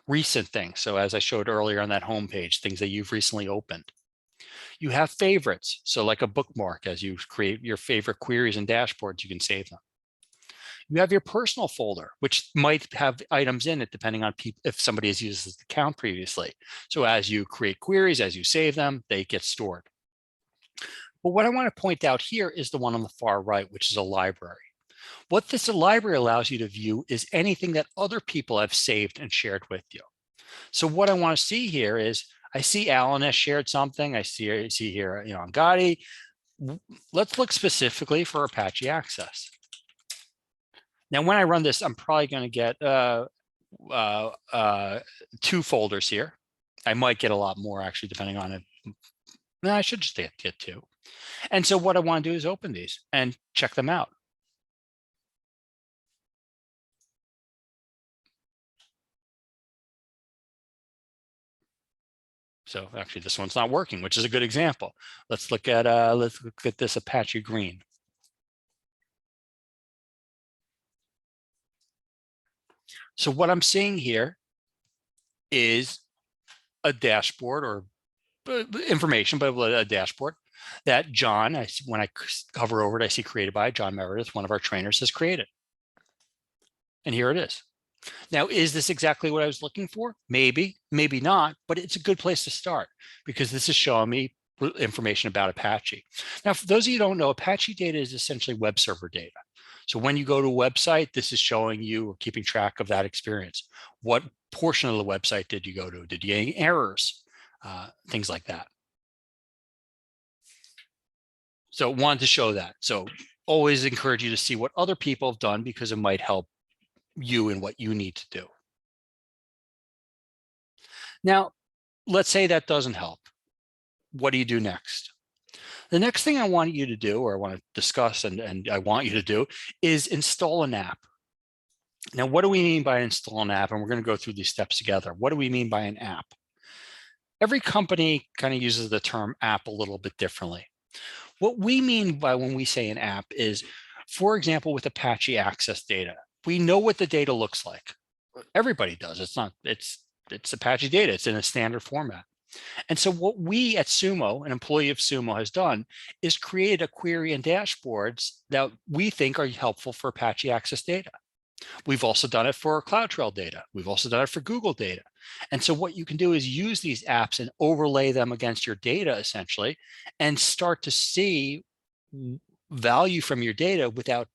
recent things. So as I showed earlier on that home page, things that you've recently opened. You have favorites. So like a bookmark, as you create your favorite queries and dashboards, you can save them. You have your personal folder, which might have items in it depending on if somebody has used this account previously. So as you create queries, as you save them, they get stored. But what I want to point out here is the one on the far right, which is a library. What this library allows you to view is anything that other people have saved and shared with you. So what I want to see here is, I see Alan has shared something. I see here, Angadi. Let's look specifically for Apache Access. Now, when I run this, I'm probably going to get 2 folders here. I might get a lot more, actually, depending on it. No, I should just get 2. And so what I want to do is open these and check them out. So actually, this one's not working, which is a good example. Let's look at this Apache Green. So what I'm seeing here is a dashboard or information, but a dashboard that John, when I hover over it, I see created by John Meredith, one of our trainers, has created. And here it is. Now, is this exactly what I was looking for? Maybe, maybe not, but it's a good place to start because this is showing me information about Apache. Now, for those of you who don't know, Apache data is essentially web server data. So when you go to a website, this is showing you or keeping track of that experience. What portion of the website did you go to? Did you get any errors? Things like that. So wanted to show that. So always encourage you to see what other people have done because it might help you in what you need to do. Now, let's say that doesn't help. What do you do next? The next thing I want you to do, or I want to discuss and I want you to do, is install an app. Now, what do we mean by install an app? And we're going to go through these steps together. What do we mean by an app? Every company kind of uses the term app a little bit differently. What we mean by when we say an app is, for example, with Apache Access data, we know what the data looks like. Everybody does. It's Apache data. It's in a standard format. And so what we at Sumo, an employee of Sumo, has done is create a query and dashboards that we think are helpful for Apache Access data. We've also done it for CloudTrail data. We've also done it for Google data. And so what you can do is use these apps and overlay them against your data, essentially, and start to see value from your data without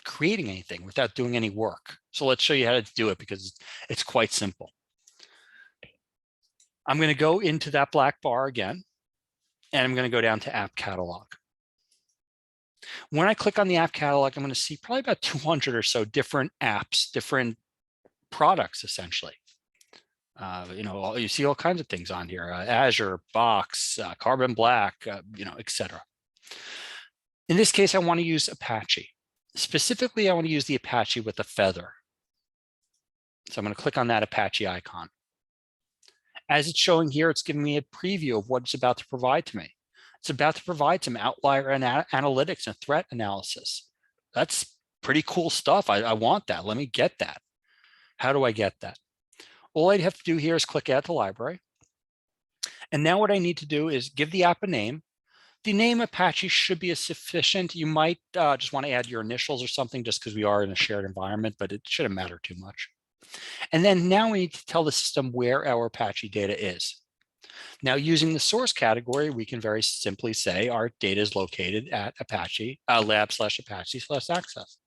creating anything, without doing any work. So let's show you how to do it because it's quite simple. I'm going to go into that black bar again, and I'm going to go down to App Catalog. When I click on the App Catalog, I'm going to see probably about 200 or so different apps, different products, essentially. You see all kinds of things on here, Azure, Box, Carbon Black, etc. In this case, I want to use Apache. Specifically, I want to use the Apache with a feather. So I'm going to click on that Apache icon. As it's showing here, it's giving me a preview of what it's about to provide to me. It's about to provide some outlier analytics and threat analysis. That's pretty cool stuff. I want that. Let me get that. How do I get that? All I have to do here is click Add to Library. And now what I need to do is give the app a name. The name Apache should be sufficient. You might just want to add your initials or something just because we are in a shared environment, but it shouldn't matter too much. And then now we need to tell the system where our Apache data is. Now, using the source category, we can very simply say our data is located at Apache, lab/Apache/access.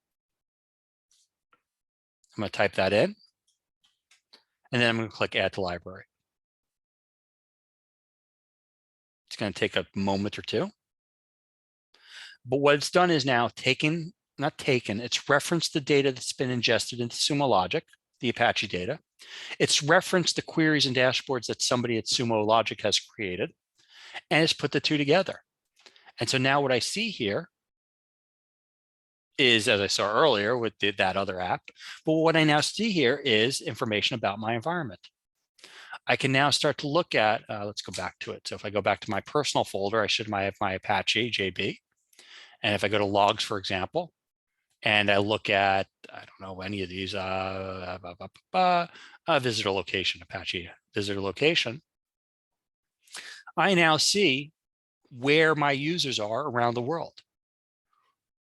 I'm going to type that in, and then I'm going to click Add to Library. It's going to take a moment or two. But what it's done is now it's referenced the data that's been ingested into Sumo Logic, the Apache data. It's referenced the queries and dashboards that somebody at Sumo Logic has created, and it's put the two together. And so now what I see here is, as I saw earlier with that other app, but what I now see here is information about my environment. I can now start to look at, let's go back to it. So if I go back to my personal folder, I should have my Apache JB. And if I go to logs, for example, and I look at, I don't know, any of these, visitor location, Apache visitor location, I now see where my users are around the world.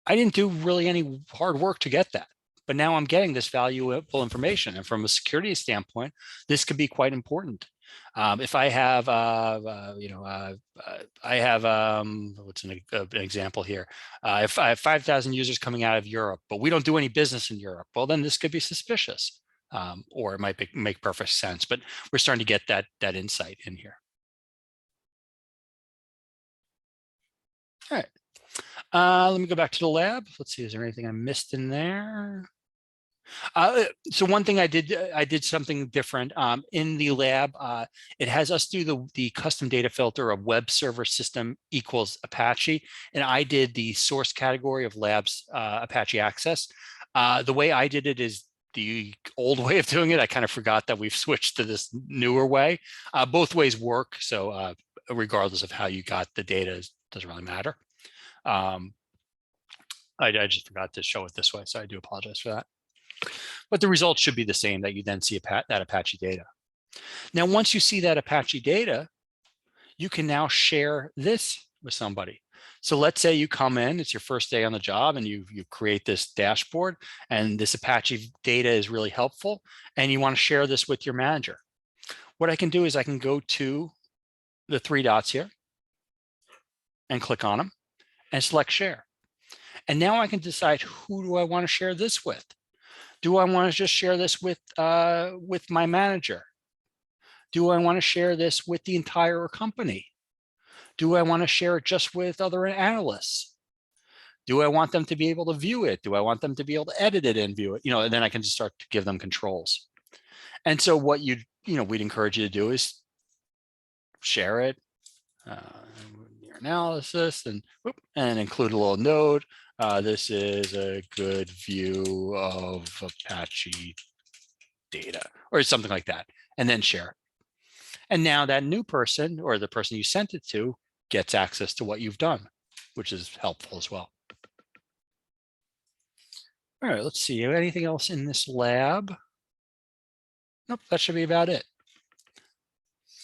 I didn't do really any hard work to get that, but now I'm getting this valuable information. And from a security standpoint, this could be quite important. If I have, what's an example here? If I have 5,000 users coming out of Europe, but we don't do any business in Europe, well, then this could be suspicious, or it might make perfect sense. But we're starting to get that insight in here. All right. Let me go back to the lab. Let's see, is there anything I missed in there? So one thing I did something different in the lab. It has us do the custom data filter of web server system equals Apache, and I did the source category of labs Apache access. The way I did it is the old way of doing it. I kind of forgot that we've switched to this newer way. Both ways work, so regardless of how you got the data, it doesn't really matter. I just forgot to show it this way, so I do apologize for that. But the results should be the same, that you then see that Apache data. Now, once you see that Apache data, you can now share this with somebody. So let's say you come in, it's your first day on the job, and you create this dashboard, and this Apache data is really helpful, and you want to share this with your manager. What I can do is I can go to the three dots here and click on them and select share. And now I can decide, who do I want to share this with? Do I want to just share this with my manager? Do I want to share this with the entire company? Do I want to share it just with other analysts? Do I want them to be able to view it? Do I want them to be able to edit it and view it? And then I can just start to give them controls. And so what we'd encourage you to do is share it, your analysis, and include a little note. This is a good view of Apache data, or something like that, and then share it. And now that new person, or the person you sent it to, gets access to what you've done, which is helpful as well. All right, let's see. Anything else in this lab? Nope, that should be about it.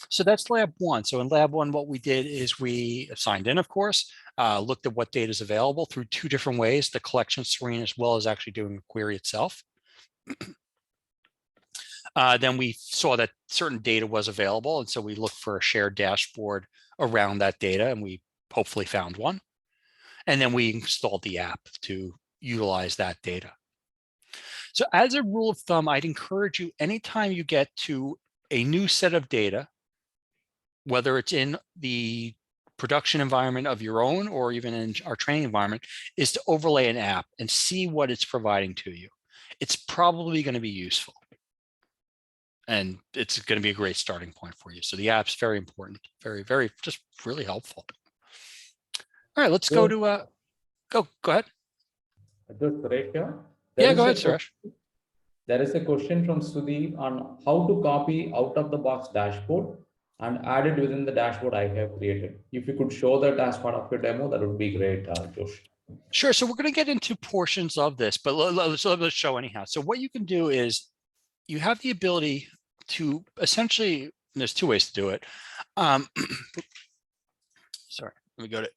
So that's lab one. So in lab one, what we did is we signed in, of course, looked at what data is available through two different ways, the collection screen as well as actually doing the query itself. Then we saw that certain data was available, and so we looked for a shared dashboard around that data, and we hopefully found one. And then we installed the app to utilize that data. So as a rule of thumb, I'd encourage you, anytime you get to a new set of data, whether it's in the production environment of your own or even in our training environment, is to overlay an app and see what it's providing to you. It's probably going to be useful, and it's going to be a great starting point for you. So the app's very important, very, very, just really helpful. All right, let's go to, go ahead. Suresh here. Yeah, go ahead, Suresh. There is a question from Sudhi on how to copy out of the box dashboard and add it within the dashboard I have created. If you could show that as part of your demo, that would be great, Josh. Sure. So we're going to get into portions of this, but let's show anyhow. So what you can do is you have the ability to essentially, there's two ways to do it. Sorry, let me go to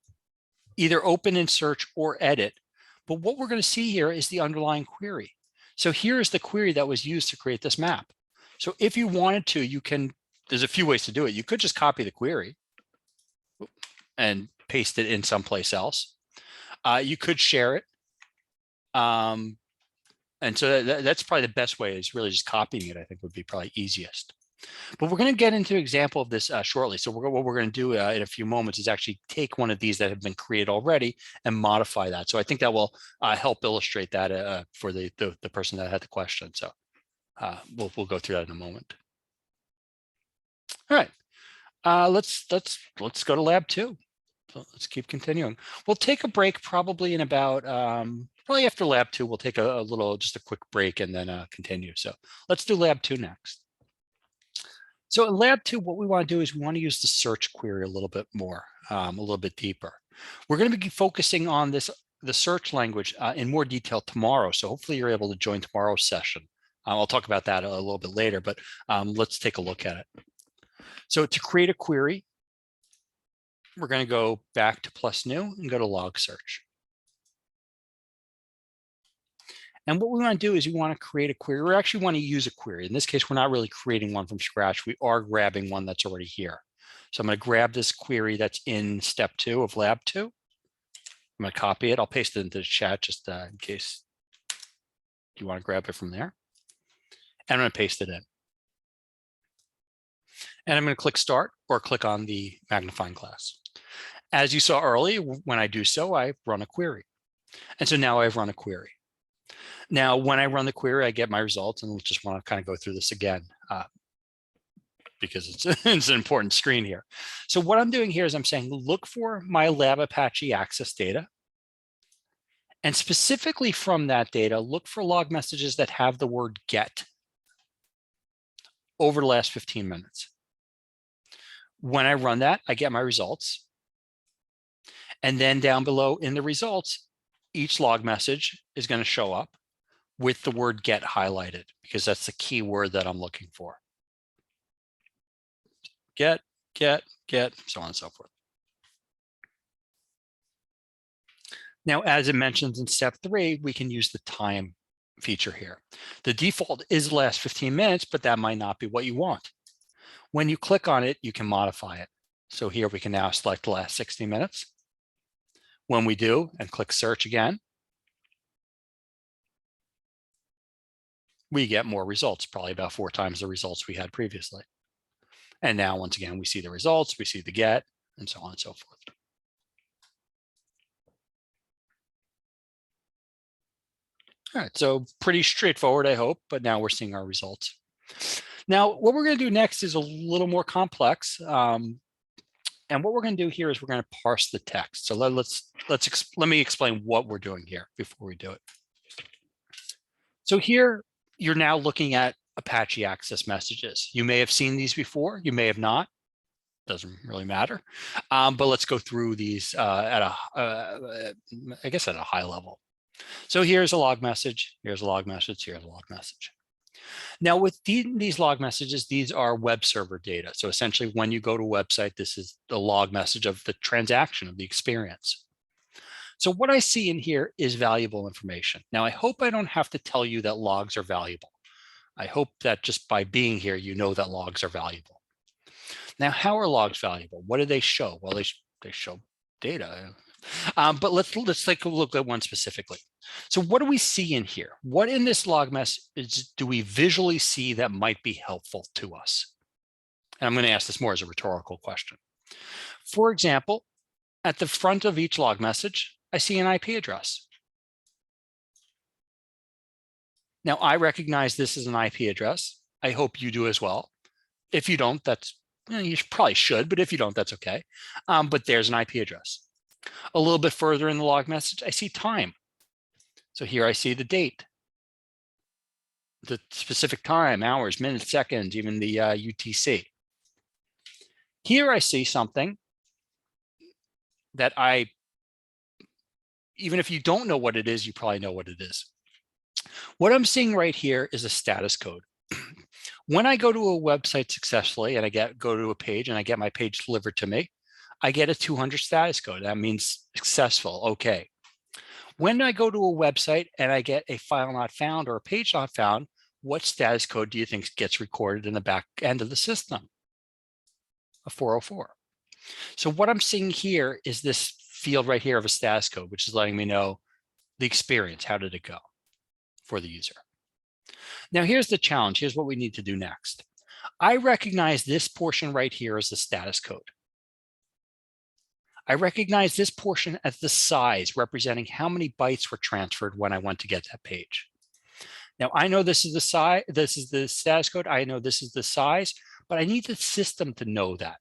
either open and search or edit. But what we're going to see here is the underlying query. So here's the query that was used to create this map. So if you wanted to, you can, there's a few ways to do it. You could just copy the query and paste it in someplace else. You could share it. And so that's probably the best way, is really just copying it, I think would be probably easiest. But we're going to get into an example of this shortly. So what we're going to do in a few moments is actually take one of these that have been created already and modify that. So I think that will help illustrate that for the person that had the question. So We'll go through that in a moment. All right, let's go to lab 2. So let's keep continuing. We'll take a break probably in about probably after lab 2. We'll take just a quick break and then continue. So let's do lab 2 next. So in lab 2, what we want to do is we want to use the search query a little bit more, a little bit deeper. We're going to be focusing on the search language in more detail tomorrow. So hopefully you're able to join tomorrow's session. I'll talk about that a little bit later, but let's take a look at it. So to create a query, we're going to go back to plus new and go to log search. And what we want to do is we want to create a query. We actually want to use a query. In this case, we're not really creating one from scratch. We are grabbing one that's already here. So I'm going to grab this query that's in step 2 of lab 2. I'm going to copy it. I'll paste it into the chat just in case you want to grab it from there. And I'm going to paste it in. And I'm going to click start or click on the magnifying glass. As you saw earlier, when I do so, I run a query. And so now I've run a query. Now, when I run the query, I get my results, and we just want to kind of go through this again because it's an important screen here. So what I'm doing here is I'm saying, look for my Lab Apache access data. And specifically from that data, look for log messages that have the word get over the last 15 minutes. When I run that, I get my results. And then down below in the results, each log message is going to show up with the word get highlighted because that's the key word that I'm looking for. Get, so on and so forth. Now, as it mentions in step 3, we can use the time feature here. The default is the last 15 minutes, but that might not be what you want. When you click on it, you can modify it. So here we can now select the last 60 minutes. When we do and click search again, we get more results, probably about 4 times the results we had previously. And now, once again, we see the results, we see the get, and so on and so forth. All right, so pretty straightforward, I hope, but now we're seeing our results. Now, what we're going to do next is a little more complex. And what we're going to do here is we're going to parse the text. So let me explain what we're doing here before we do it. So here, you're now looking at Apache access messages. You may have seen these before, you may have not. Doesn't really matter. But let's go through these I guess at a high level. So here's a log message, here's a log message, here's a log message. Now with these log messages, these are web server data. So essentially when you go to a website, this is the log message of the transaction, of the experience. So what I see in here is valuable information. Now I hope I don't have to tell you that logs are valuable. I hope that just by being here, you know that logs are valuable. Now, how are logs valuable? What do they show? Well, they show data. But let's take a look at one specifically. So what do we see in here? What in this log message do we visually see that might be helpful to us? And I'm going to ask this more as a rhetorical question. For example, at the front of each log message, I see an IP address. Now, I recognize this as an IP address. I hope you do as well. If you don't, you probably should, but if you don't, that's okay. But there's an IP address. A little bit further in the log message, I see time. So here I see the date, the specific time, hours, minutes, seconds, even the UTC. Here I see something that even if you don't know what it is, you probably know what it is. What I'm seeing right here is a status code. When I go to a website successfully and I go to a page and I get my page delivered to me, I get a 200 status code. That means successful, okay. When I go to a website and I get a file not found or a page not found, what status code do you think gets recorded in the back end of the system? A 404. So what I'm seeing here is this field right here of a status code, which is letting me know the experience. How did it go for the user? Now, here's the challenge. Here's what we need to do next. I recognize this portion right here as the status code. I recognize this portion as the size representing how many bytes were transferred when I went to get that page. Now I know this is the size, this is the status code. I know this is the size, but I need the system to know that.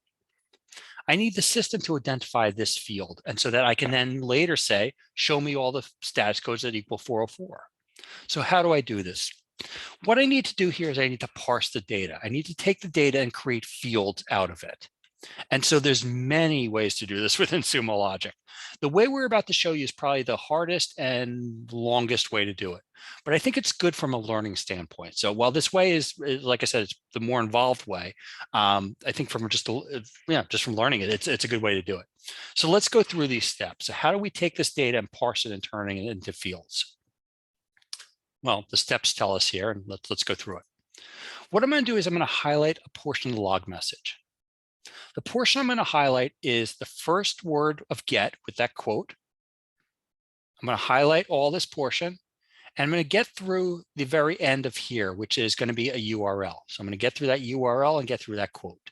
I need the system to identify this field. And so that I can then later say, show me all the status codes that equal 404. So how do I do this? What I need to do here is I need to parse the data. I need to take the data and create fields out of it. And so there's many ways to do this within Sumo Logic. The way we're about to show you is probably the hardest and longest way to do it. But I think it's good from a learning standpoint. So while this way is like I said, it's the more involved way, I think from just from learning it, it's a good way to do it. So let's go through these steps. So how do we take this data and parse it and turning it into fields? Well, the steps tell us here, and let's go through it. What I'm going to do is I'm going to highlight a portion of the log message. The portion I'm going to highlight is the first word of get with that quote. I'm going to highlight all this portion, and I'm going to get through the very end of here, which is going to be a URL. So I'm going to get through that URL and get through that quote.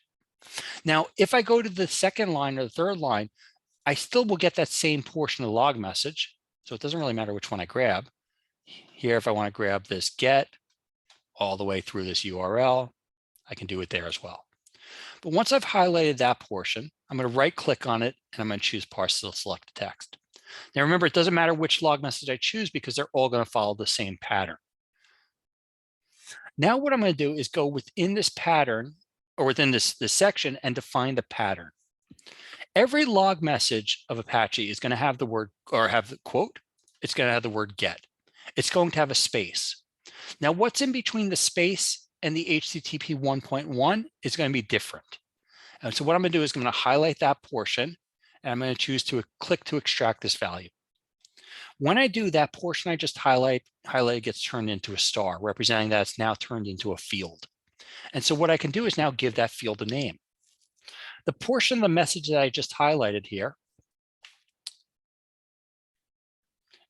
Now, if I go to the second line or the third line, I still will get that same portion of the log message. So it doesn't really matter which one I grab. Here, if I want to grab this get all the way through this URL, I can do it there as well. But once I've highlighted that portion, I'm going to right click on it and I'm going to choose parse select text. Now remember, it doesn't matter which log message I choose because they're all going to follow the same pattern. Now what I'm going to do is go within this pattern or within this section and define the pattern. Every log message of Apache is going to have the word or have the quote. It's going to have the word get. It's going to have a space. Now what's in between the space and the HTTP 1.1 is going to be different. And so what I'm going to do is I'm going to highlight that portion and I'm going to choose to click to extract this value. When I do, that portion I just highlighted gets turned into a star, representing that it's now turned into a field. And so what I can do is now give that field a name. The portion of the message that I just highlighted here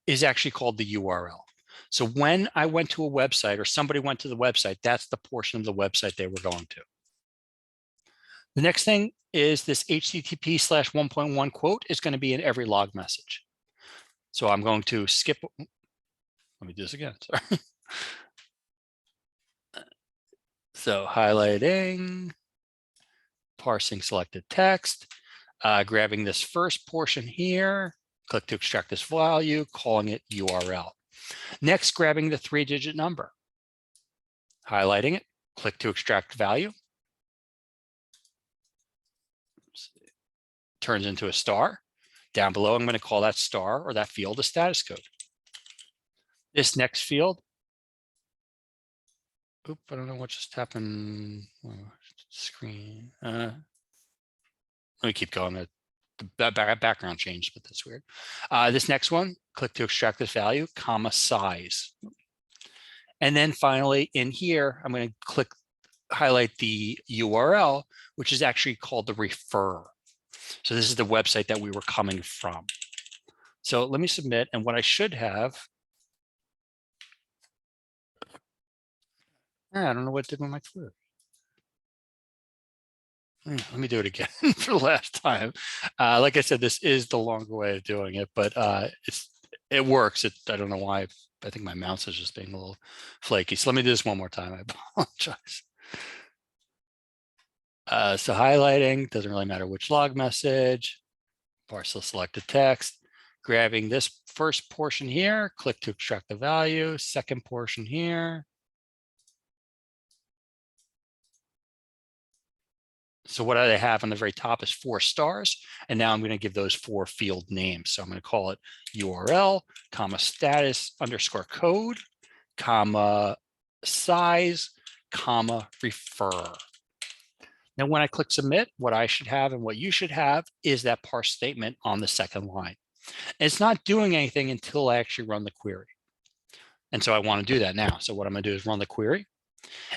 is actually called the URL. So when I went to a website or somebody went to the website, that's the portion of the website they were going to. The next thing is this HTTP/1.1 quote is going to be in every log message. So I'm going to skip. Let me do this again. Sorry. So highlighting, parsing selected text, grabbing this first portion here, click to extract this value, calling it URL. Next, grabbing the 3-digit number, highlighting it, click to extract value. Turns into a star. Down below, I'm going to call that star or that field a status code. This next field, I don't know what just happened. Screen. Let me keep going. The background changed, but that's weird. This next one, click to extract this value, comma size. And then finally in here, I'm going to highlight the URL, which is actually called the refer. So this is the website that we were coming from. So let me submit. And what I should have, I don't know what did with my query. Let me do it again for the last time. Like I said, this is the longer way of doing it, but it works. I don't know why. I think my mouse is just being a little flaky. So let me do this one more time. I apologize. So highlighting, doesn't really matter which log message, parcel selected text, grabbing this first portion here, click to extract the value, second portion here. So what I have on the very top is 4 stars, and now I'm going to give those 4 field names. So I'm going to call it URL, comma status underscore code, comma size, comma refer. Now, when I click submit, what I should have and what you should have is that parse statement on the second line. And it's not doing anything until I actually run the query. And so I want to do that now. So what I'm going to do is run the query.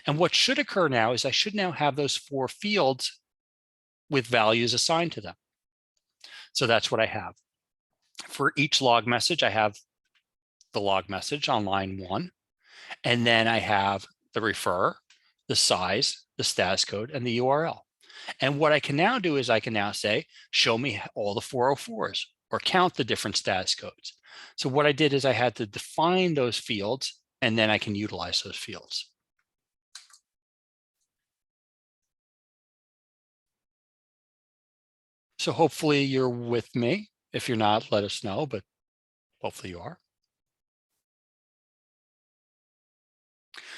And what should occur now is I should now have those 4 fields with values assigned to them. So that's what I have. For each log message, I have the log message on line 1. And then I have the refer, the size, the status code, and the URL. And what I can now do is I can now say, show me all the 404s or count the different status codes. So what I did is I had to define those fields and then I can utilize those fields. So hopefully you're with me. If you're not, let us know, but hopefully you are.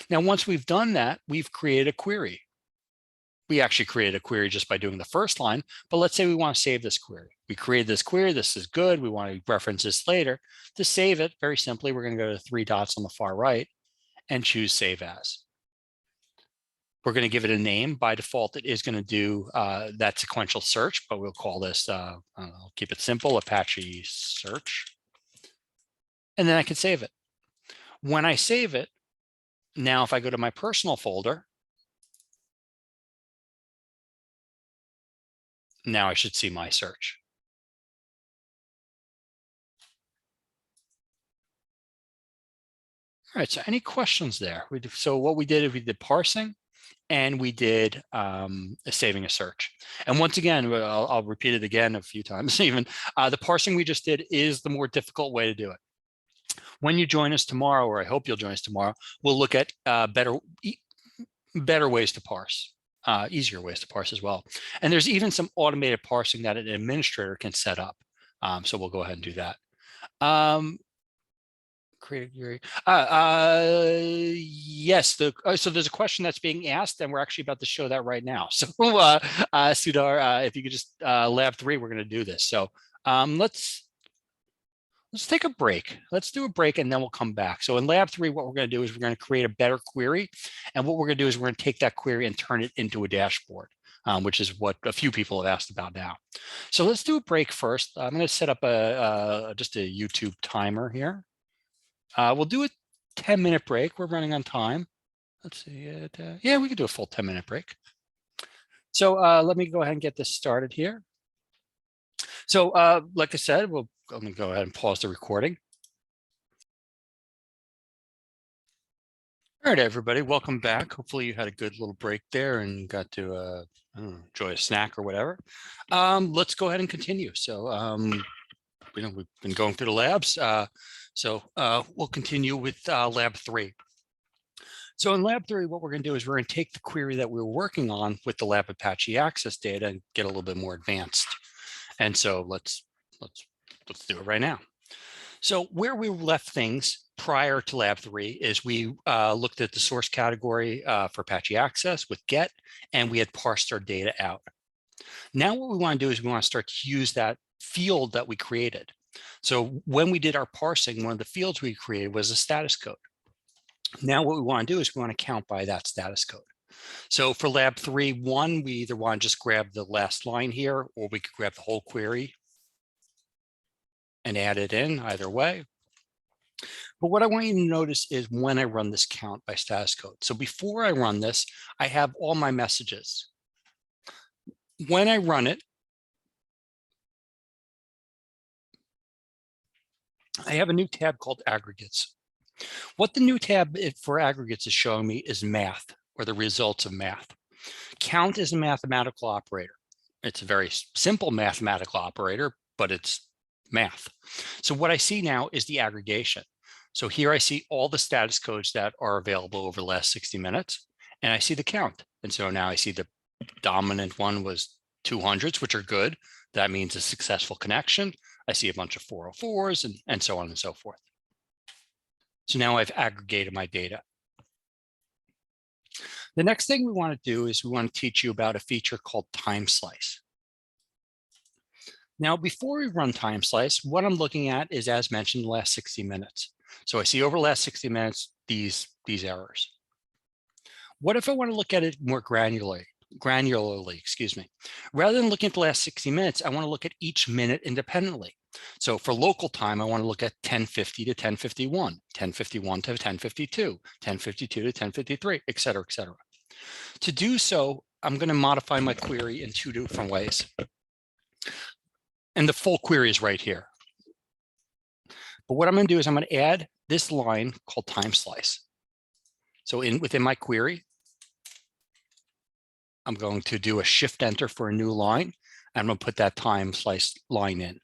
Now, once we've done that, we've created a query. We actually created a query just by doing the first line, but let's say we want to save this query. We created this query, this is good, we want to reference this later. To save it, very simply, we're going to go to the 3 dots on the far right and choose Save As. We're going to give it a name. By default, it is going to do that sequential search, but we'll call this, I'll keep it simple, Apache search. And then I can save it. When I save it, now if I go to my personal folder, now I should see my search. All right, so any questions there? So what we did is we did parsing and we did saving a search. And once again, I'll repeat it again a few times even, the parsing we just did is the more difficult way to do it. When you join us tomorrow, or I hope you'll join us tomorrow, we'll look at better ways to parse. Easier ways to parse as well. And there's even some automated parsing that an administrator can set up. So we'll go ahead and do that. Yes, so there's a question that's being asked and we're actually about to show that right now. So Sudar, if you could just lab 3, we're going to do this. So let's take a break. Let's do a break and then we'll come back. So in lab 3, what we're going to do is we're going to create a better query. And what we're going to do is we're going to take that query and turn it into a dashboard, which is what a few people have asked about now. So let's do a break first. I'm going to set up just a YouTube timer here. We'll do a 10-minute break. We're running on time. Let's see. Yeah, we can do a full 10-minute break. So let me go ahead and get this started here. So like I said, I'm going to go ahead and pause the recording. All right, everybody, welcome back. Hopefully you had a good little break there and got to enjoy a snack or whatever. Let's go ahead and continue. So we've been going through the labs. So we'll continue with lab 3. So in lab 3, what we're going to do is we're going to take the query that we were working on with the lab Apache access data and get a little bit more advanced. And so let's do it right now. So where we left things prior to lab 3 is we looked at the source category for Apache access with get, and we had parsed our data out. Now what we want to do is we want to start to use that field that we created. So when we did our parsing, one of the fields we created was a status code. Now what we want to do is we want to count by that status code. So for lab 3.1, we either want to just grab the last line here, or we could grab the whole query and add it in either way. But what I want you to notice is when I run this count by status code. So before I run this, I have all my messages. When I run it, I have a new tab called aggregates. What the new tab for aggregates is showing me is math, or the results of math. Count is a mathematical operator. It's a very simple mathematical operator, but it's math. So what I see now is the aggregation. So here I see all the status codes that are available over the last 60 minutes, and I see the count. And so now I see the dominant one was 200s, which are good. That means a successful connection. I see a bunch of 404s and so on and so forth. So now I've aggregated my data. The next thing we want to do is we want to teach you about a feature called time slice. Now, before we run time slice, what I'm looking at is, as mentioned, the last 60 minutes. So I see over the last 60 minutes, these errors. What if I want to look at it more granularly, excuse me. Rather than looking at the last 60 minutes, I want to look at each minute independently. So for local time, I want to look at 1050 to 1051, 1051 to 1052, 1052 to 1053, et cetera, et cetera. To do so, I'm going to modify my query in 2 different ways. And the full query is right here. But what I'm going to do is I'm going to add this line called time slice. So within my query, I'm going to do a shift enter for a new line. And I'm going to put that time slice line in.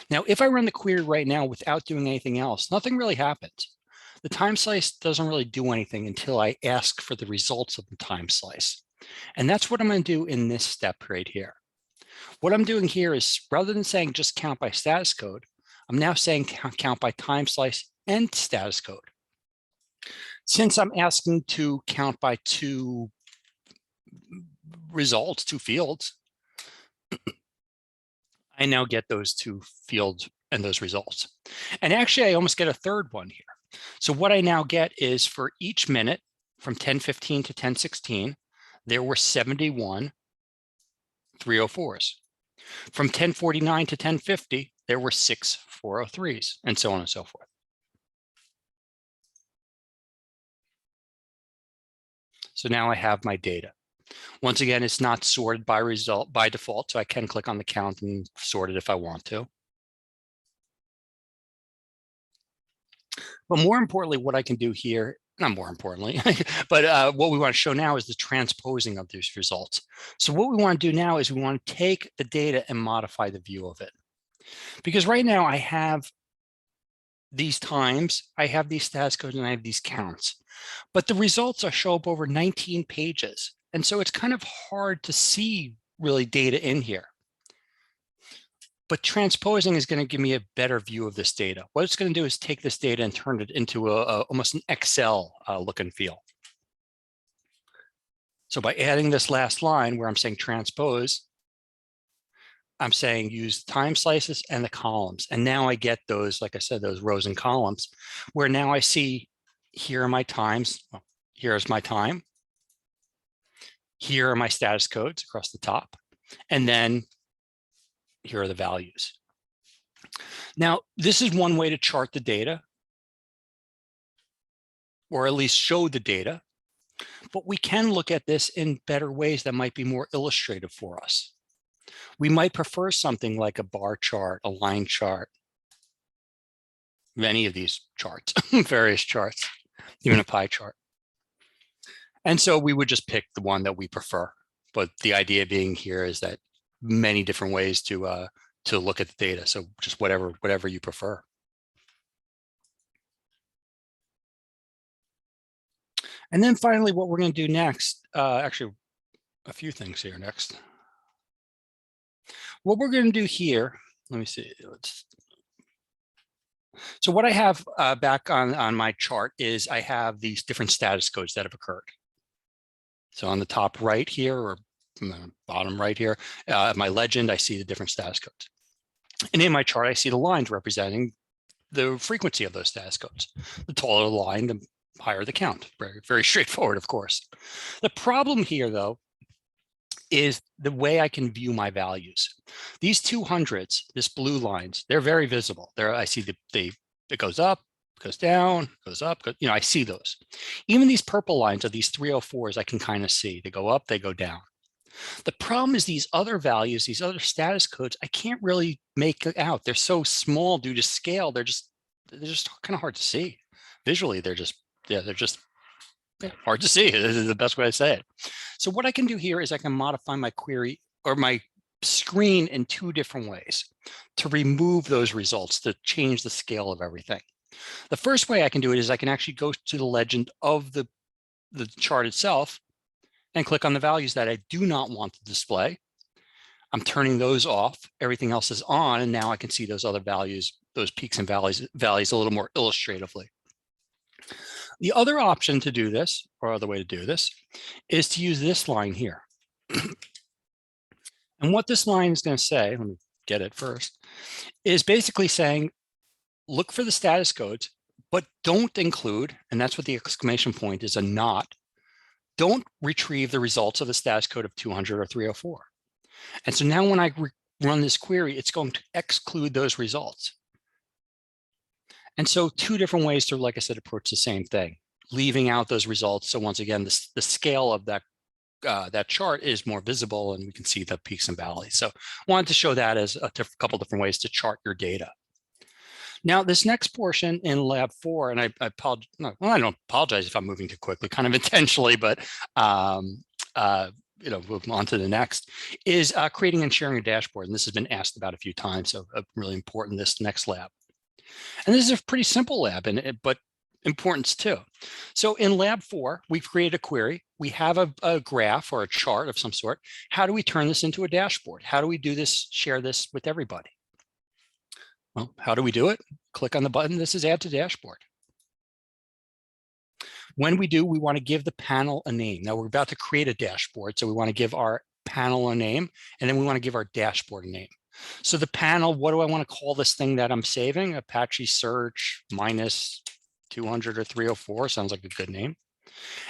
Now, if I run the query right now without doing anything else, nothing really happens. the time slice doesn't really do anything until I ask for the results of the time slice. And that's what I'm going to do in this step right here. What I'm doing here is, rather than saying just count by status code, I'm now saying count by time slice and status code. Since I'm asking to count by two results, two fields, I now get those two fields and those results. And actually, I almost get a third one here. So what I now get is, for each minute from 10:15 to 10:16, there were 71 304s. From 10:49 to 10:50, there were 6 403s, and so on and so forth. So now I have my data. Once again, it's not sorted by result by default, so I can click on the count and sort it if I want to. But more importantly, what I can do here, not more importantly, but what we want to show now is the transposing of these results. So what we want to do now is we want to take the data and modify the view of it. Because right now I have these times, I have these status codes, and I have these counts. But the results show up over 19 pages. And so it's kind of hard to see really data in here. But transposing is going to give me a better view of this data. What it's going to do is take this data and turn it into almost an Excel look and feel. So by adding this last line where I'm saying transpose, I'm saying use time slices and the columns. And now I get those, like I said, those rows and columns, where now I see, here are my times. Well, here's my time. Here are my status codes across the top. And then here are the values. Now, this is one way to chart the data, or at least show the data, but we can look at this in better ways that might be more illustrative for us. We might prefer something like a bar chart, a line chart, many of these charts, various charts, even a pie chart. And so we would just pick the one that we prefer. But the idea being here is that many different ways to look at the data. So just whatever you prefer. And then finally, what we're going to do next, actually a few things here next. What we're going to do here, let me see. So what I have back on my chart is I have these different status codes that have occurred. So on the top right here, or bottom right here, my legend, I see the different status codes. And in my chart, I see the lines representing the frequency of those status codes. The taller the line, the higher the count. Very, very straightforward, of course. The problem here, though, is the way I can view my values. These 200s, this blue lines, they're very visible. There, I see it goes up, goes down, goes up, I see those. Even these purple lines of these 304s, I can kind of see. They go up, they go down. The problem is these other values, these other status codes, I can't really make it out. They're so small due to scale. They're just kind of hard to see. Visually, they're just hard to see. This is the best way to say it. So what I can do here is I can modify my query or my screen in two different ways to remove those results, to change the scale of everything. The first way I can do it is I can actually go to the legend of the chart itself and click on the values that I do not want to display. I'm turning those off. Everything else is on, and now I can see those other values, those peaks and valleys a little more illustratively. The other option to do this, or other way to do this, is to use this line here. And what this line is going to say, let me get it first, is basically saying, look for the status codes, but don't include, and that's what the exclamation point is, a not, don't retrieve the results of the status code of 200 or 304. And so now when I run this query, it's going to exclude those results. And so two different ways to, like I said, approach the same thing, leaving out those results. So once again, the scale of that chart is more visible, and we can see the peaks and valleys. So I wanted to show that as a couple different ways to chart your data. Now, this next portion in lab 4, and I apologize, well, I don't apologize if I'm moving too quickly, kind of intentionally, but move on to the next, is creating and sharing a dashboard. And this has been asked about a few times, so really important, this next lab. And this is a pretty simple lab, but importance too. So in lab 4, we've created a query. We have a graph or a chart of some sort. How do we turn this into a dashboard? How do we do this, share this with everybody? Well, how do we do it? Click on the button. This is add to dashboard. When we do, we want to give the panel a name. Now we're about to create a dashboard. So we want to give our panel a name, and then we want to give our dashboard a name. So the panel, what do I want to call this thing that I'm saving? Apache search minus 200 or 304 sounds like a good name.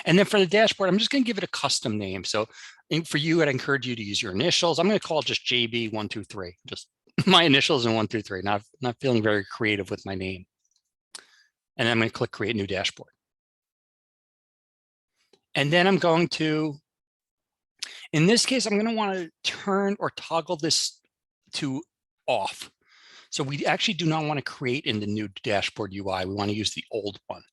And then for the dashboard, I'm just going to give it a custom name. So for you, I'd encourage you to use your initials. I'm going to call it just JB123, just my initials and 123. Not feeling very creative with my name. And I'm going to click create new dashboard. And then I'm going to, in this case, I'm going to want to turn or toggle this to off. So we actually do not want to create in the new dashboard UI. We want to use the old one.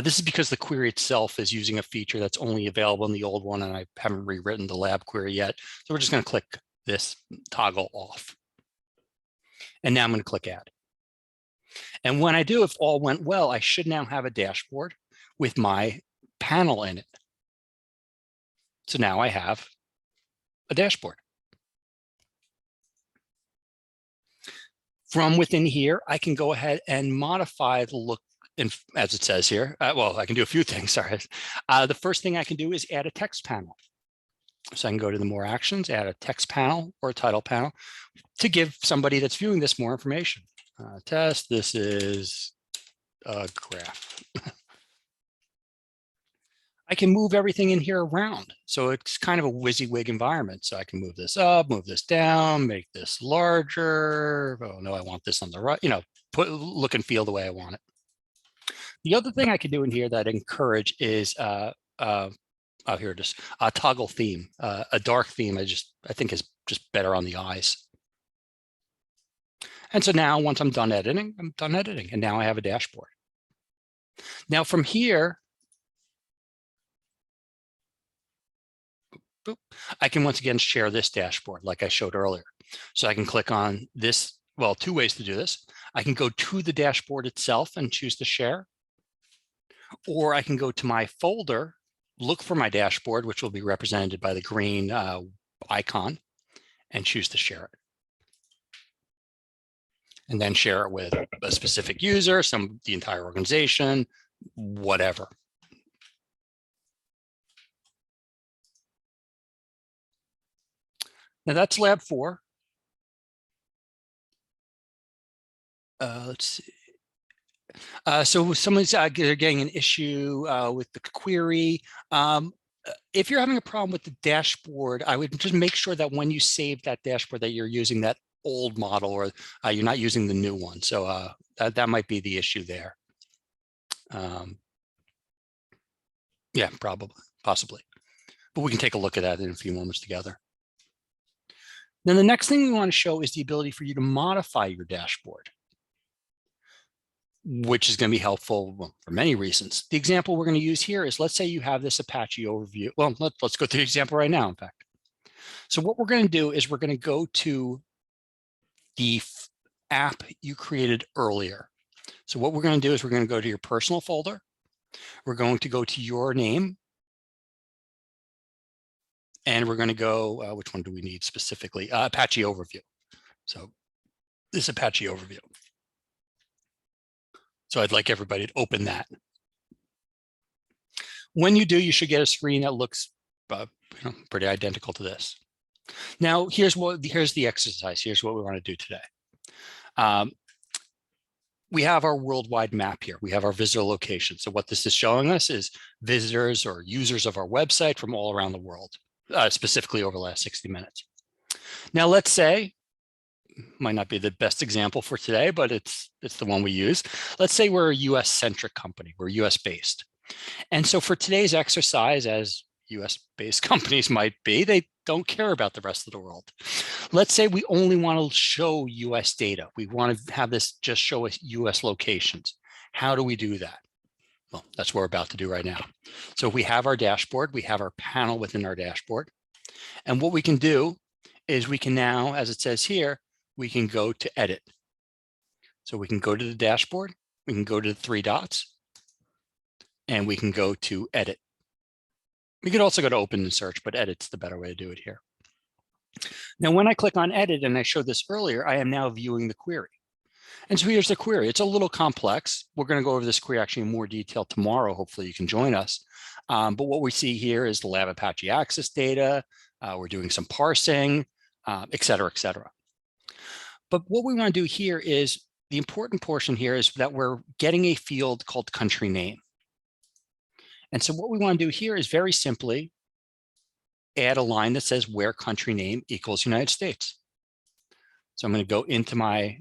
This is because the query itself is using a feature that's only available in the old one, and I haven't rewritten the lab query yet. So we're just going to click this toggle off. And now I'm going to click add. And when I do, if all went well, I should now have a dashboard with my panel in it. So now I have a dashboard. From within here, I can go ahead and modify the look, as it says here. Well, I can do a few things, sorry. The first thing I can do is add a text panel. So I can go to the more actions, add a text panel or a title panel to give somebody that's viewing this more information. Test, this is a graph. I can move everything in here around. So it's kind of a WYSIWYG environment. So I can move this up, move this down, make this larger. Oh no, I want this on the right, put look and feel the way I want it. The other thing I can do in here that I encourage is, oh, here it is, a toggle theme, a dark theme. I think is just better on the eyes. And so now once I'm done editing, and now I have a dashboard. Now from here, I can once again share this dashboard like I showed earlier. So I can click on this, well, two ways to do this. I can go to the dashboard itself and choose to share, or I can go to my folder, look for my dashboard, which will be represented by the green icon, and choose to share it. And then share it with a specific user, the entire organization, whatever. Now that's lab 4. Let's see. So someone's getting an issue with the query. If you're having a problem with the dashboard, I would just make sure that when you save that dashboard that you're using that old model, or you're not using the new one. So that might be the issue there. Yeah, possibly. But we can take a look at that in a few moments together. Then the next thing we want to show is the ability for you to modify your dashboard, which is going to be helpful for many reasons. The example we're going to use here is, let's say you have this Apache overview. Well, let's go through the example right now, in fact. So what we're going to do is we're going to go to the app you created earlier. So what we're going to do is we're going to go to your personal folder. We're going to go to your name. And we're going to go, which one do we need specifically? Apache overview. So this Apache overview. So I'd like everybody to open that. When you do, you should get a screen that looks pretty identical to this. Now, here's the exercise. Here's what we want to do today. We have our worldwide map here. We have our visitor location. So what this is showing us is visitors or users of our website from all around the world, specifically over the last 60 minutes. Now, let's say, might not be the best example for today, but it's the one we use. Let's say we're a US-centric company. We're US-based. And so for today's exercise, as US-based companies might be, they don't care about the rest of the world. Let's say we only want to show US data. We want to have this just show us US locations. How do we do that? Well, that's what we're about to do right now. So we have our dashboard. We have our panel within our dashboard. And what we can do is we can now, as it says here, we can go to edit. So we can go to the dashboard. We can go to the 3 dots. and we can go to edit. We could also go to open and search, but edit's the better way to do it here. Now, when I click on edit, and I showed this earlier, I am now viewing the query. And so here's the query. It's a little complex. We're going to go over this query actually in more detail tomorrow. Hopefully you can join us. But what we see here is the lab Apache access data. We're doing some parsing, et cetera, et cetera. But what we want to do here is the important portion here is that we're getting a field called country name. And so what we want to do here is very simply add a line that says where country name equals United States. So I'm going to go into my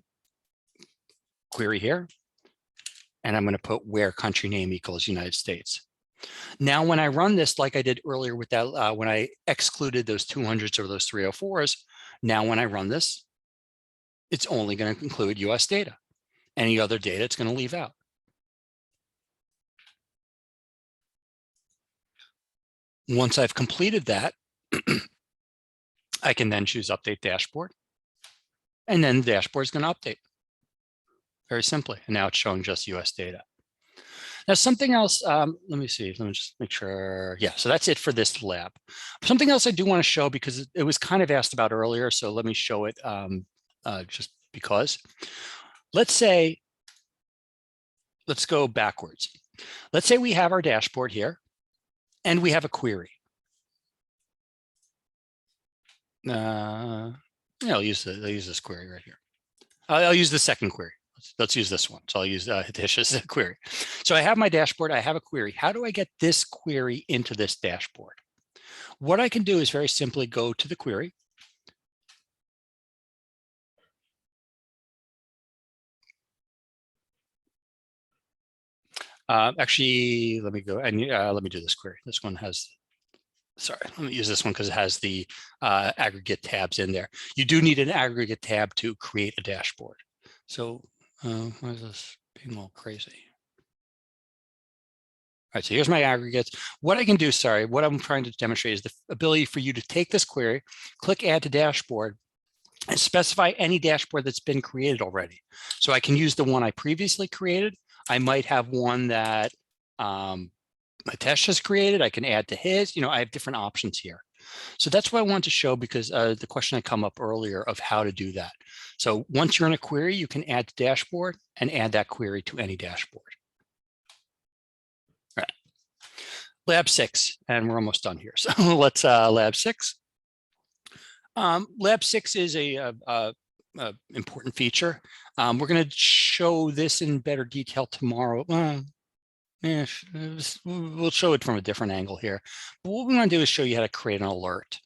query here, and I'm going to put where country name equals United States. Now, when I run this, like I did earlier with that, when I excluded those 200s or those 304s, now when I run this, it's only going to include US data. Any other data it's going to leave out. Once I've completed that, I can then choose Update Dashboard, and then the dashboard is going to update. Very simply, and now it's showing just US data. Now, something else, let me see, let me just make sure. Yeah, so that's it for this lab. Something else I do want to show, because it was kind of asked about earlier, so let me show it just because. Let's say, let's go backwards. Let's say we have our dashboard here, and we have a query. Yeah, I'll use this query right here. I'll use the second query. Let's use this one. So I'll use Hitish's query. So I have my dashboard. I have a query. How do I get this query into this dashboard? What I can do is very simply go to the query. Actually, let me go and let me do this query. This one has, sorry, let me use this one because it has the aggregate tabs in there. You do need an aggregate tab to create a dashboard. So why is this being all crazy? All right, so here's my aggregates. What I can do, sorry, what I'm trying to demonstrate is the ability for you to take this query, click Add to Dashboard, and specify any dashboard that's been created already. So I can use the one I previously created. I might have one that Hitesh has created. I can add to his. I have different options here. So that's what I want to show, because the question had come up earlier of how to do that. So once you're in a query, you can add to dashboard and add that query to any dashboard. All right. Lab 6, and we're almost done here. So let's lab 6. Lab 6 is a important feature. We're going to show this in better detail tomorrow. We'll show it from a different angle here. But what we want to do is show you how to create an alert.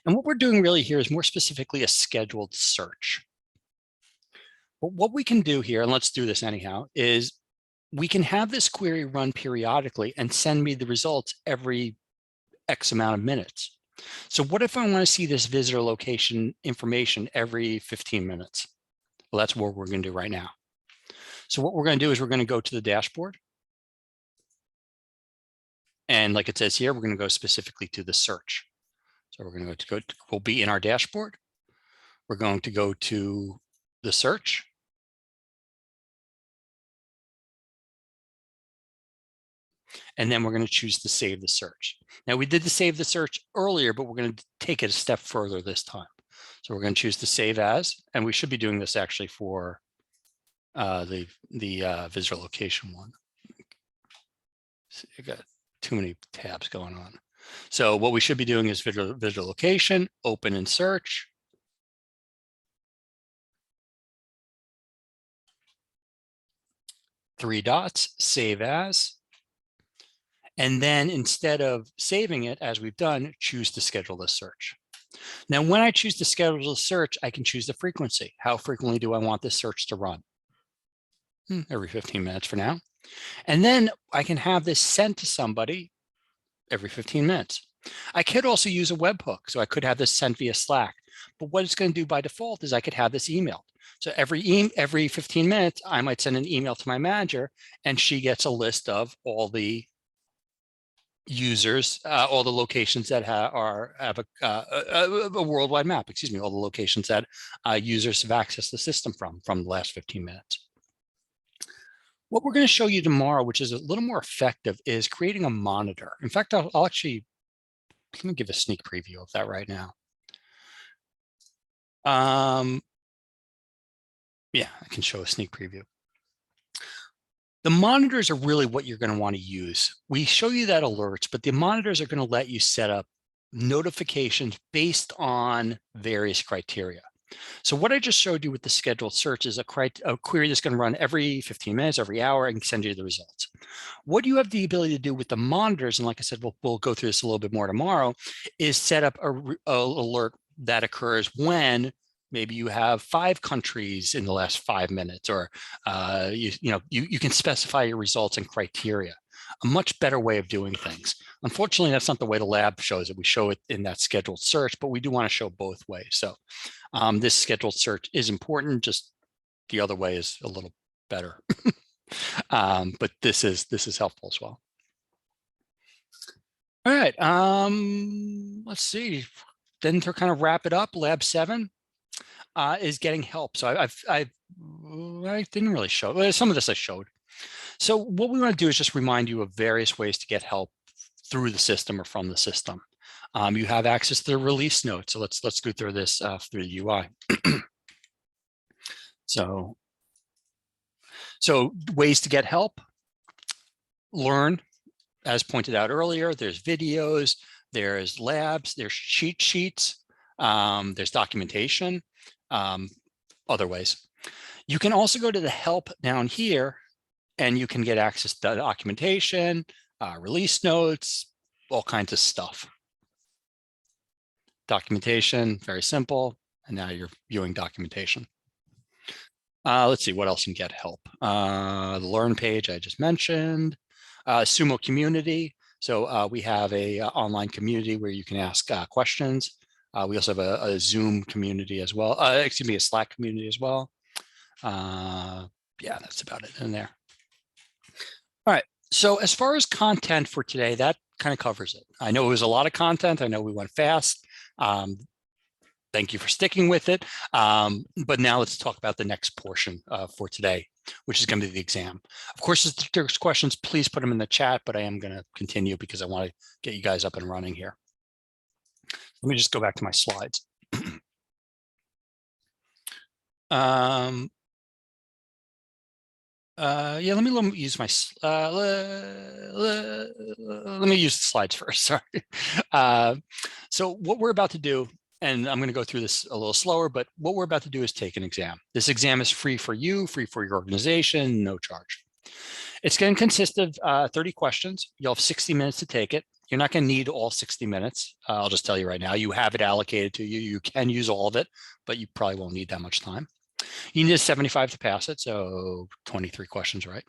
And what we're doing really here is more specifically a scheduled search. But what we can do here, and let's do this anyhow, is we can have this query run periodically and send me the results every X amount of minutes. So what if I want to see this visitor location information every 15 minutes? Well, that's what we're going to do right now. So what we're going to do is we're going to go to the dashboard. And like it says here, we're going to go specifically to the search. So we're going to we'll be in our dashboard. We're going to go to the search. And then we're going to choose to save the search. Now, we did the save the search earlier, but we're going to take it a step further this time. So we're going to choose to save as, and we should be doing this actually for the visitor location one. I got too many tabs going on. So what we should be doing is visitor location, open and search. Three dots, save as. And then instead of saving it as we've done, choose to schedule the search. Now, when I choose to schedule the search, I can choose the frequency. How frequently do I want this search to run? Every 15 minutes for now. And then I can have this sent to somebody every 15 minutes. I could also use a webhook. So I could have this sent via Slack. But what it's going to do by default is I could have this emailed. So every 15 minutes, I might send an email to my manager, and she gets a list of all the users, all the locations that have a worldwide map, excuse me, all the locations that users have accessed the system from the last 15 minutes. What we're going to show you tomorrow, which is a little more effective, is creating a monitor. In fact, I'll actually, let me give a sneak preview of that right now. Yeah, I can show a sneak preview. The monitors are really what you're going to want to use. We show you that alerts, but the monitors are going to let you set up notifications based on various criteria. So what I just showed you with the scheduled search is a query that's going to run every 15 minutes, every hour, and send you the results. What you have the ability to do with the monitors, and like I said, we'll go through this a little bit more tomorrow, is set up a alert that occurs when maybe you have 5 countries in the last 5 minutes, or you can specify your results and criteria. A much better way of doing things. Unfortunately, that's not the way the lab shows it. We show it in that scheduled search, but we do want to show both ways. So this scheduled search is important, just the other way is a little better. But this is helpful as well. All right, let's see. Then to kind of wrap it up, Lab 7 is getting help. So I didn't really show, well, some of this I showed. So what we want to do is just remind you of various ways to get help through the system or from the system. You have access to the release notes. So let's go through this through the UI. So ways to get help, learn, as pointed out earlier, there's videos, there's labs, there's cheat sheets, there's documentation, other ways. You can also go to the help down here and you can get access to documentation, release notes, all kinds of stuff. Documentation, very simple. And now you're viewing documentation. Let's see what else can get help. The learn page I just mentioned. Sumo community. So we have a online community where you can ask questions. We also have a Zoom community as well. Excuse me, a Slack community as well. Yeah, that's about it in there. All right. So as far as content for today, that kind of covers it. I know it was a lot of content. I know we went fast. Thank you for sticking with it. But now let's talk about the next portion for today, which is going to be the exam. Of course, if there's questions, please put them in the chat, but I am going to continue because I want to get you guys up and running here. Let me just go back to my slides. Yeah, let me use my, let me use the slides first, sorry. So what we're about to do, and I'm going to go through this a little slower, but what we're about to do is take an exam. This exam is free for you, free for your organization, no charge. It's going to consist of 30 questions. You'll have 60 minutes to take it. You're not going to need all 60 minutes. I'll just tell you right now, you have it allocated to you. You can use all of it, but you probably won't need that much time. You need a 75 to pass it, so 23 questions, right?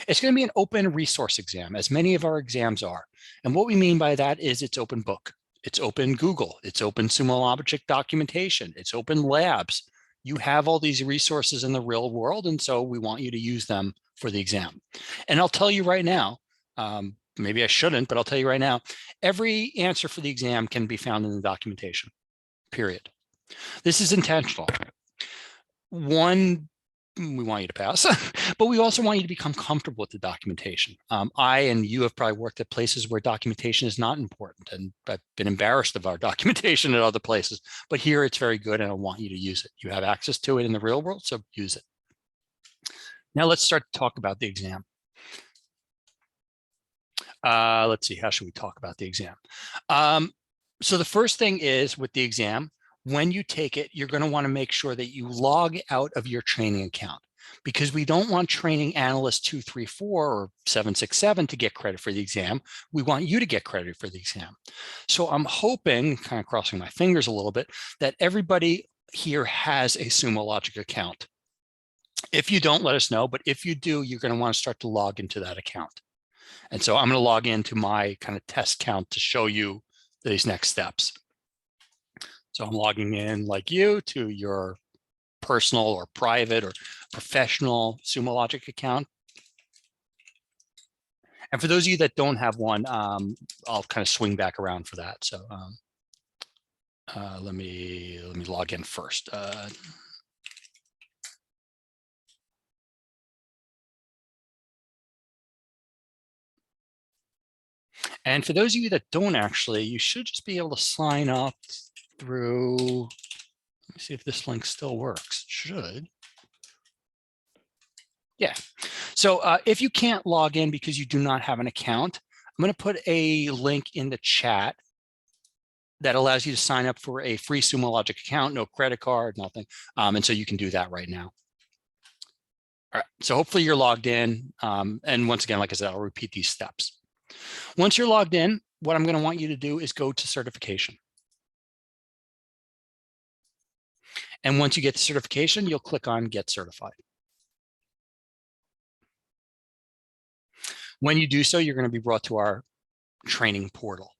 It's going to be an open resource exam, as many of our exams are. And what we mean by that is it's open book. It's open Google. It's open Sumo Logic documentation. It's open labs. You have all these resources in the real world, and so we want you to use them for the exam. And I'll tell you right now, maybe I shouldn't, but I'll tell you right now, every answer for the exam can be found in the documentation, period. This is intentional. One, we want you to pass, but we also want you to become comfortable with the documentation. I and you have probably worked at places where documentation is not important, and I've been embarrassed of our documentation at other places, but here it's very good and I want you to use it. You have access to it in the real world, so use it. Now let's start to talk about the exam. Let's see, how should we talk about the exam? So the first thing is with the exam, when you take it, you're going to want to make sure that you log out of your training account, because we don't want training analyst 234 or 767 to get credit for the exam. We want you to get credit for the exam. So I'm hoping, kind of crossing my fingers a little bit, that everybody here has a Sumo Logic account. If you don't, let us know. But if you do, you're going to want to start to log into that account. And so I'm going to log into my kind of test count to show you these next steps. So I'm logging in like you to your personal or private or professional Sumo Logic account. And for those of you that don't have one, I'll kind of swing back around for that. So let me log in first. And for those of you that don't actually, you should just be able to sign up through, let me see if this link still works. It should. Yeah. So if you can't log in because you do not have an account, I'm going to put a link in the chat that allows you to sign up for a free Sumo Logic account, no credit card, nothing. And so you can do that right now. All right, so hopefully you're logged in. And once again, like I said, I'll repeat these steps. Once you're logged in, what I'm going to want you to do is go to certification. And once you get to certification, you'll click on Get Certified. When you do so, you're going to be brought to our training portal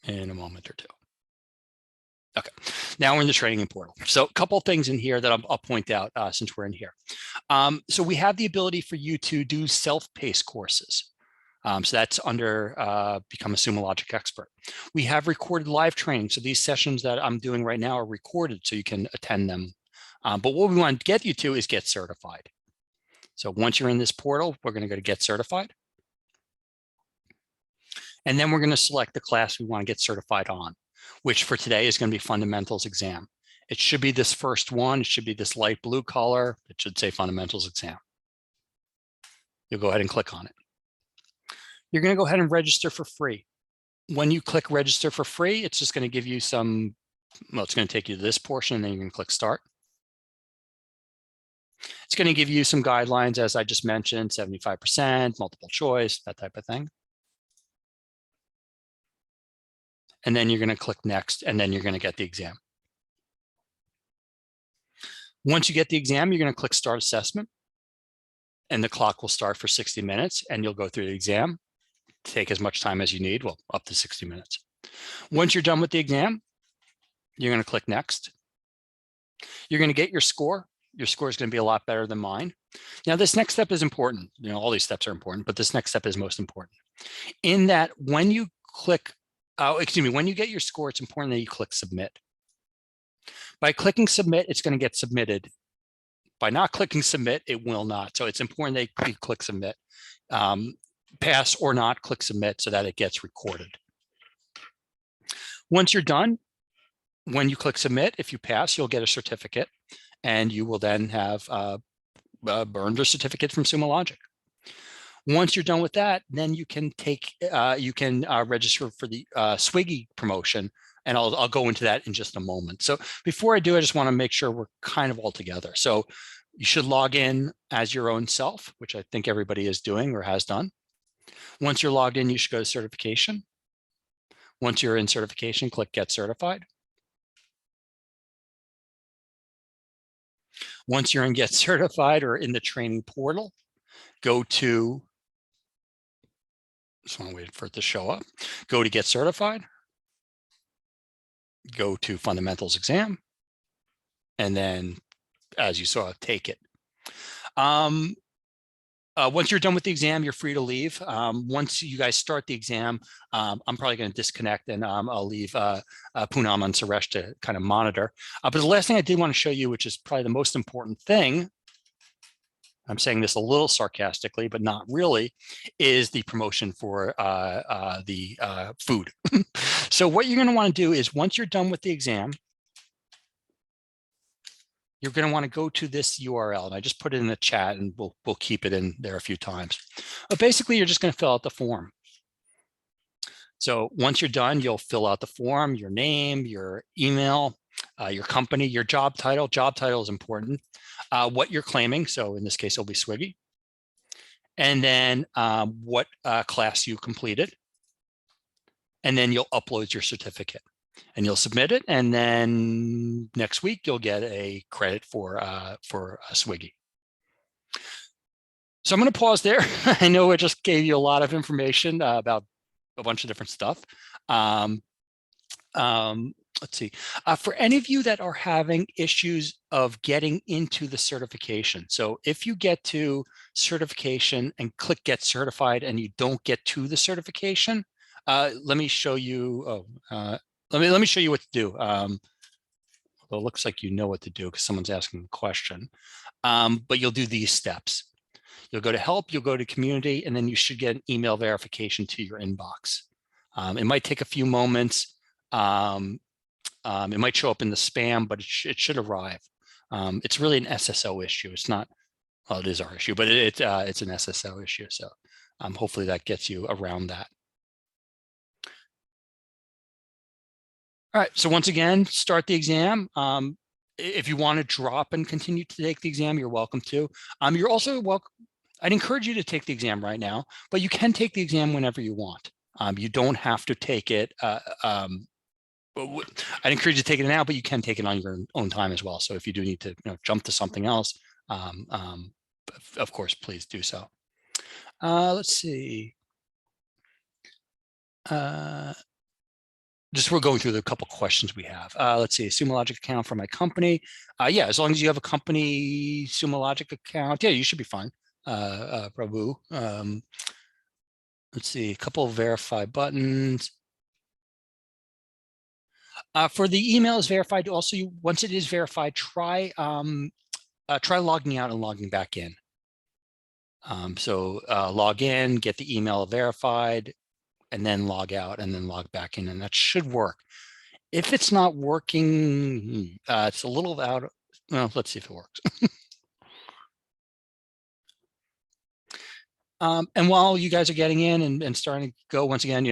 in a moment or two. Okay, now we're in the training portal. So a couple of things in here that I'll point out since we're in here. So we have the ability for you to do self-paced courses. So that's under Become a Sumo Logic Expert. We have recorded live training. So these sessions that I'm doing right now are recorded so you can attend them. But what we want to get you to is get certified. So once you're in this portal, we're going to go to Get Certified. And then we're going to select the class we want to get certified on, which for today is going to be Fundamentals Exam. It should be this first one. It should be this light blue color. It should say Fundamentals Exam. You'll go ahead and click on it. You're going to go ahead and register for free. When you click register for free, it's just going to give you some, well, it's going to take you to this portion, and then you're going to click start. It's going to give you some guidelines, as I just mentioned, 75%, multiple choice, that type of thing. And then you're going to click next, and then you're going to get the exam. Once you get the exam, you're going to click start assessment, and the clock will start for 60 minutes, and you'll go through the exam. Take as much time as you need, well, up to 60 minutes. Once you're done with the exam, you're going to click next. You're going to get your score. Your score is going to be a lot better than mine. Now, this next step is important. You know, all these steps are important, but this next step is most important. In that, when you click, when you get your score, it's important that you click submit. By clicking submit, it's going to get submitted. By not clicking submit, it will not. So it's important that you click submit. Pass or not, click submit so that it gets recorded. Once you're done, when you click submit, if you pass, you'll get a certificate, and you will then have earned a certificate from Sumo Logic. Once you're done with that, then you can take, register for the Swiggy promotion, and I'll go into that in just a moment. So before I do, I just want to make sure we're kind of all together. So you should log in as your own self, which I think everybody is doing or has done. Once you're logged in, you should go to certification. Once you're in certification, click Get Certified. Once you're in Get Certified or in the training portal, go to, just want to wait for it to show up. Go to Get Certified. Go to Fundamentals Exam. And then, as you saw, take it. Once you're done with the exam, you're free to leave. Once you guys start the exam, I'm probably going to disconnect, and I'll leave Poonam and Suresh to kind of monitor. But the last thing I did want to show you, which is probably the most important thing, I'm saying this a little sarcastically, but not really, is the promotion for the food. So what you're going to want to do is, once you're done with the exam, you're going to want to go to this URL, and I just put it in the chat, and we'll keep it in there a few times. But basically, you're just going to fill out the form. So once you're done, you'll fill out the form, your name, your email, your company, your job title. Job title is important. What you're claiming. So in this case, it'll be Swiggy. And then what class you completed. And then you'll upload your certificate. And you'll submit it, and then next week you'll get a credit for a Swiggy. So I'm going to pause there. I know I just gave you a lot of information about a bunch of different stuff. Let's see. For any of you that are having issues of getting into the certification, so if you get to certification and click Get Certified and you don't get to the certification, let me show you. Let me show you what to do. Well, it looks like you know what to do because someone's asking a question. But you'll do these steps. You'll go to help, you'll go to community, and then you should get an email verification to your inbox. It might take a few moments. It might show up in the spam, but it should arrive. It's really an SSO issue. It's not, well, it is our issue, but it's an SSO issue. So hopefully that gets you around that. All right, so once again, start the exam. If you want to drop and continue to take the exam, you're welcome to. You're also welcome. I'd encourage you to take the exam right now, but you can take the exam whenever you want. You don't have to take it. I'd encourage you to take it now, but you can take it on your own time as well. So if you do need to jump to something else, of course, please do so. Let's see. Just we're going through the couple questions we have. Let's see, Sumo Logic account for my company. Yeah, as long as you have a company Sumo Logic account, yeah, you should be fine. Prabhu. Let's see, a couple of verify buttons. For the email is verified. Also, once it is verified, try logging out and logging back in. So log in, get the email verified, and then log out and then log back in, and that should work. If it's not working, it's a little out. Well, let's see if it works. And while you guys are getting in and starting to go, once again,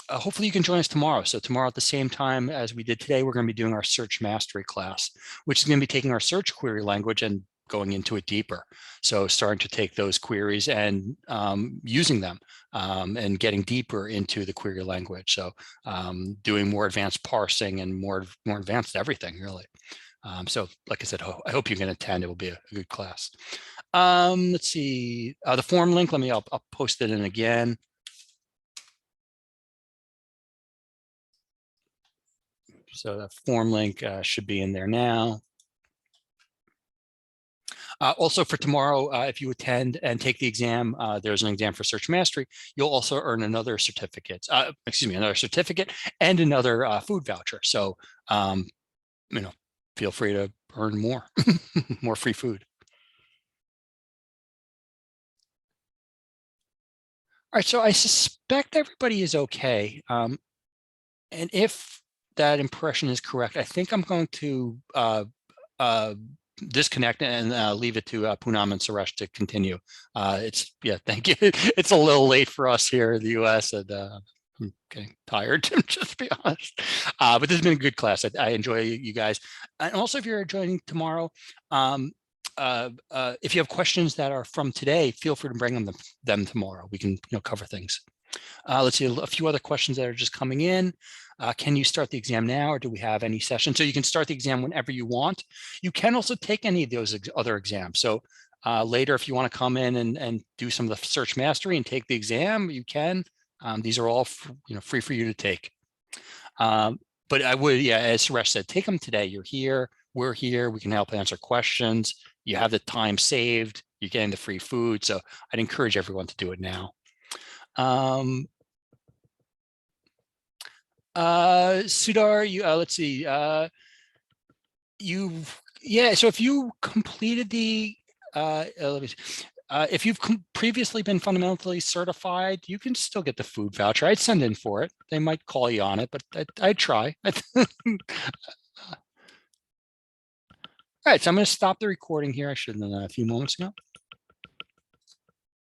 hopefully you can join us tomorrow. So tomorrow at the same time as we did today, we're going to be doing our search mastery class, which is going to be taking our search query language and going into it deeper. So starting to take those queries and using them and getting deeper into the query language. So doing more advanced parsing and more advanced everything, really. So like I said, I hope you can attend. It will be a good class. Let's see, the form link, I'll post it in again. So the form link should be in there now. Also for tomorrow, if you attend and take the exam, there's an exam for Search Mastery. You'll also earn another certificate, another certificate and another food voucher. So, feel free to earn more, more free food. All right, so I suspect everybody is okay. And if that impression is correct, I think I'm going to disconnect and leave it to Poonam and Suresh to continue. Thank you. It's a little late for us here in the US, and I'm getting tired, to just be honest. But this has been a good class. I enjoy you guys. And also, if you're joining tomorrow, if you have questions that are from today, feel free to bring them tomorrow. We can cover things. Let's see, a few other questions that are just coming in. Can you start the exam now, or do we have any sessions? So you can start the exam whenever you want. You can also take any of those other exams. So later, if you want to come in and do some of the search mastery and take the exam, you can. These are all free for you to take. But I would, as Suresh said, take them today. You're here, we're here, we can help answer questions. You have the time saved, you're getting the free food. So I'd encourage everyone to do it now. Sudar, let's see. So if you completed the, let me see. If you've previously been fundamentally certified, you can still get the food voucher. I'd send in for it. They might call you on it, but I'd try. All right, so I'm going to stop the recording here. I should have done that a few moments ago.